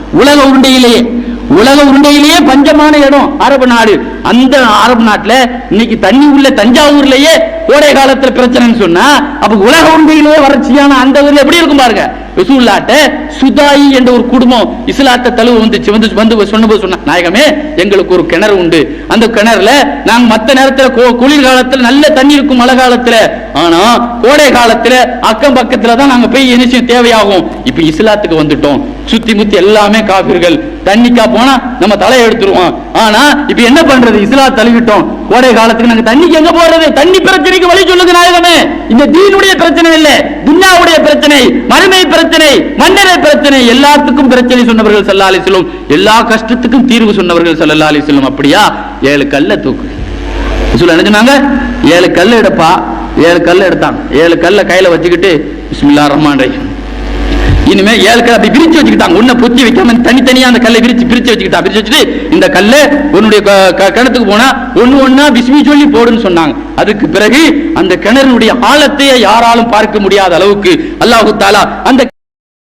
உலக உருண்டையிலேயே பஞ்சமான இடம் அரபு நாடு. அந்த அரபு நாட்டுல இன்னைக்கு தண்ணி உள்ள தஞ்சாவூர்லயே கோடை காலத்துல பிரச்சனைன்னு சொன்னா, அப்ப உலக உருண்டையிலேயே வறட்சியான அந்த ஊர்ல எப்படி இருக்கும் பாருங்க. ரசூலுல்லாஹ்ட்ட சுதாயி என்ற ஒரு குடும்பம் இஸ்லாத்தை தழுவ வந்து சொன்னபோது சொன்னா, நாயகமே எங்களுக்கு ஒரு கிணறு உண்டு, அந்த கிணறுல நாங்க மத்த நேரத்துல குளிர் காலத்துல நல்ல தண்ணி இருக்கும் மழை காலத்துல, ஆனா கோடை காலத்துல அக்கம் பக்கத்துல தான் நாங்க போய் என்ன தேவையாகும். இப்ப இஸ்லாத்துக்கு வந்துட்டோம், சுத்தி முத்தி எல்லாமே காபிர்கள், தண்ணிக்கா போனா நம்ம தலையை எடுத்துருவோம். ஆனா இப்ப என்ன பண்றது, இஸ்லாம் தழுவிட்டோம், கோடை காலத்துக்கு நாங்க தண்ணிக்கு எங்க போறது? தண்ணி பிரச்சனைக்கு வழி சொல்லுங்க நாயகமே. இந்த தீனுடைய பிரச்சனை இல்ல, துன்யாவுடைய பிரச்சனை, மறுமை பிரச்சனை, மன்னரை பிரச்சனை, எல்லாத்துக்கும் பிரச்சனை சொன்னவர்கள் ஸல்லல்லாஹு அலைஹி வஸல்லம், எல்லா கஷ்டத்துக்கும் தீர்வு சொன்னவர்கள் ஸல்லல்லாஹு அலைஹி வஸல்லம். அப்படியா 7 கல்லை தூக்கு. ரசூல் என்ன சொன்னாங்க? 7 கல் எடுப்பா. 7 கல் எடுத்தான். 7 கல்லை கையில வச்சுக்கிட்டு பிஸ்மில்லாஹிர் ரஹ்மானிர் ரஹீம், இனிமே 7 கல் அப்படி பிரிச்சு வச்சுக்கிட்டாங்க. ஒன்ன பொத்தி வைக்காம தனித்தனியா அந்த கல்லை பிரிச்சு வச்சுக்கிட்டா. பிரிச்சு வச்சுட்டு இந்த கல்லை உன்னுடைய கிணத்துக்கு போனா ஒண்ணா பிஸ்மி சொல்லி போடுன்னு சொன்னாங்க. அதுக்கு பிறகு அந்த கிணறுடைய ஆழத்தையே யாராலும் பார்க்க முடியாத அளவுக்கு அல்லாஹ் தஆலா அந்த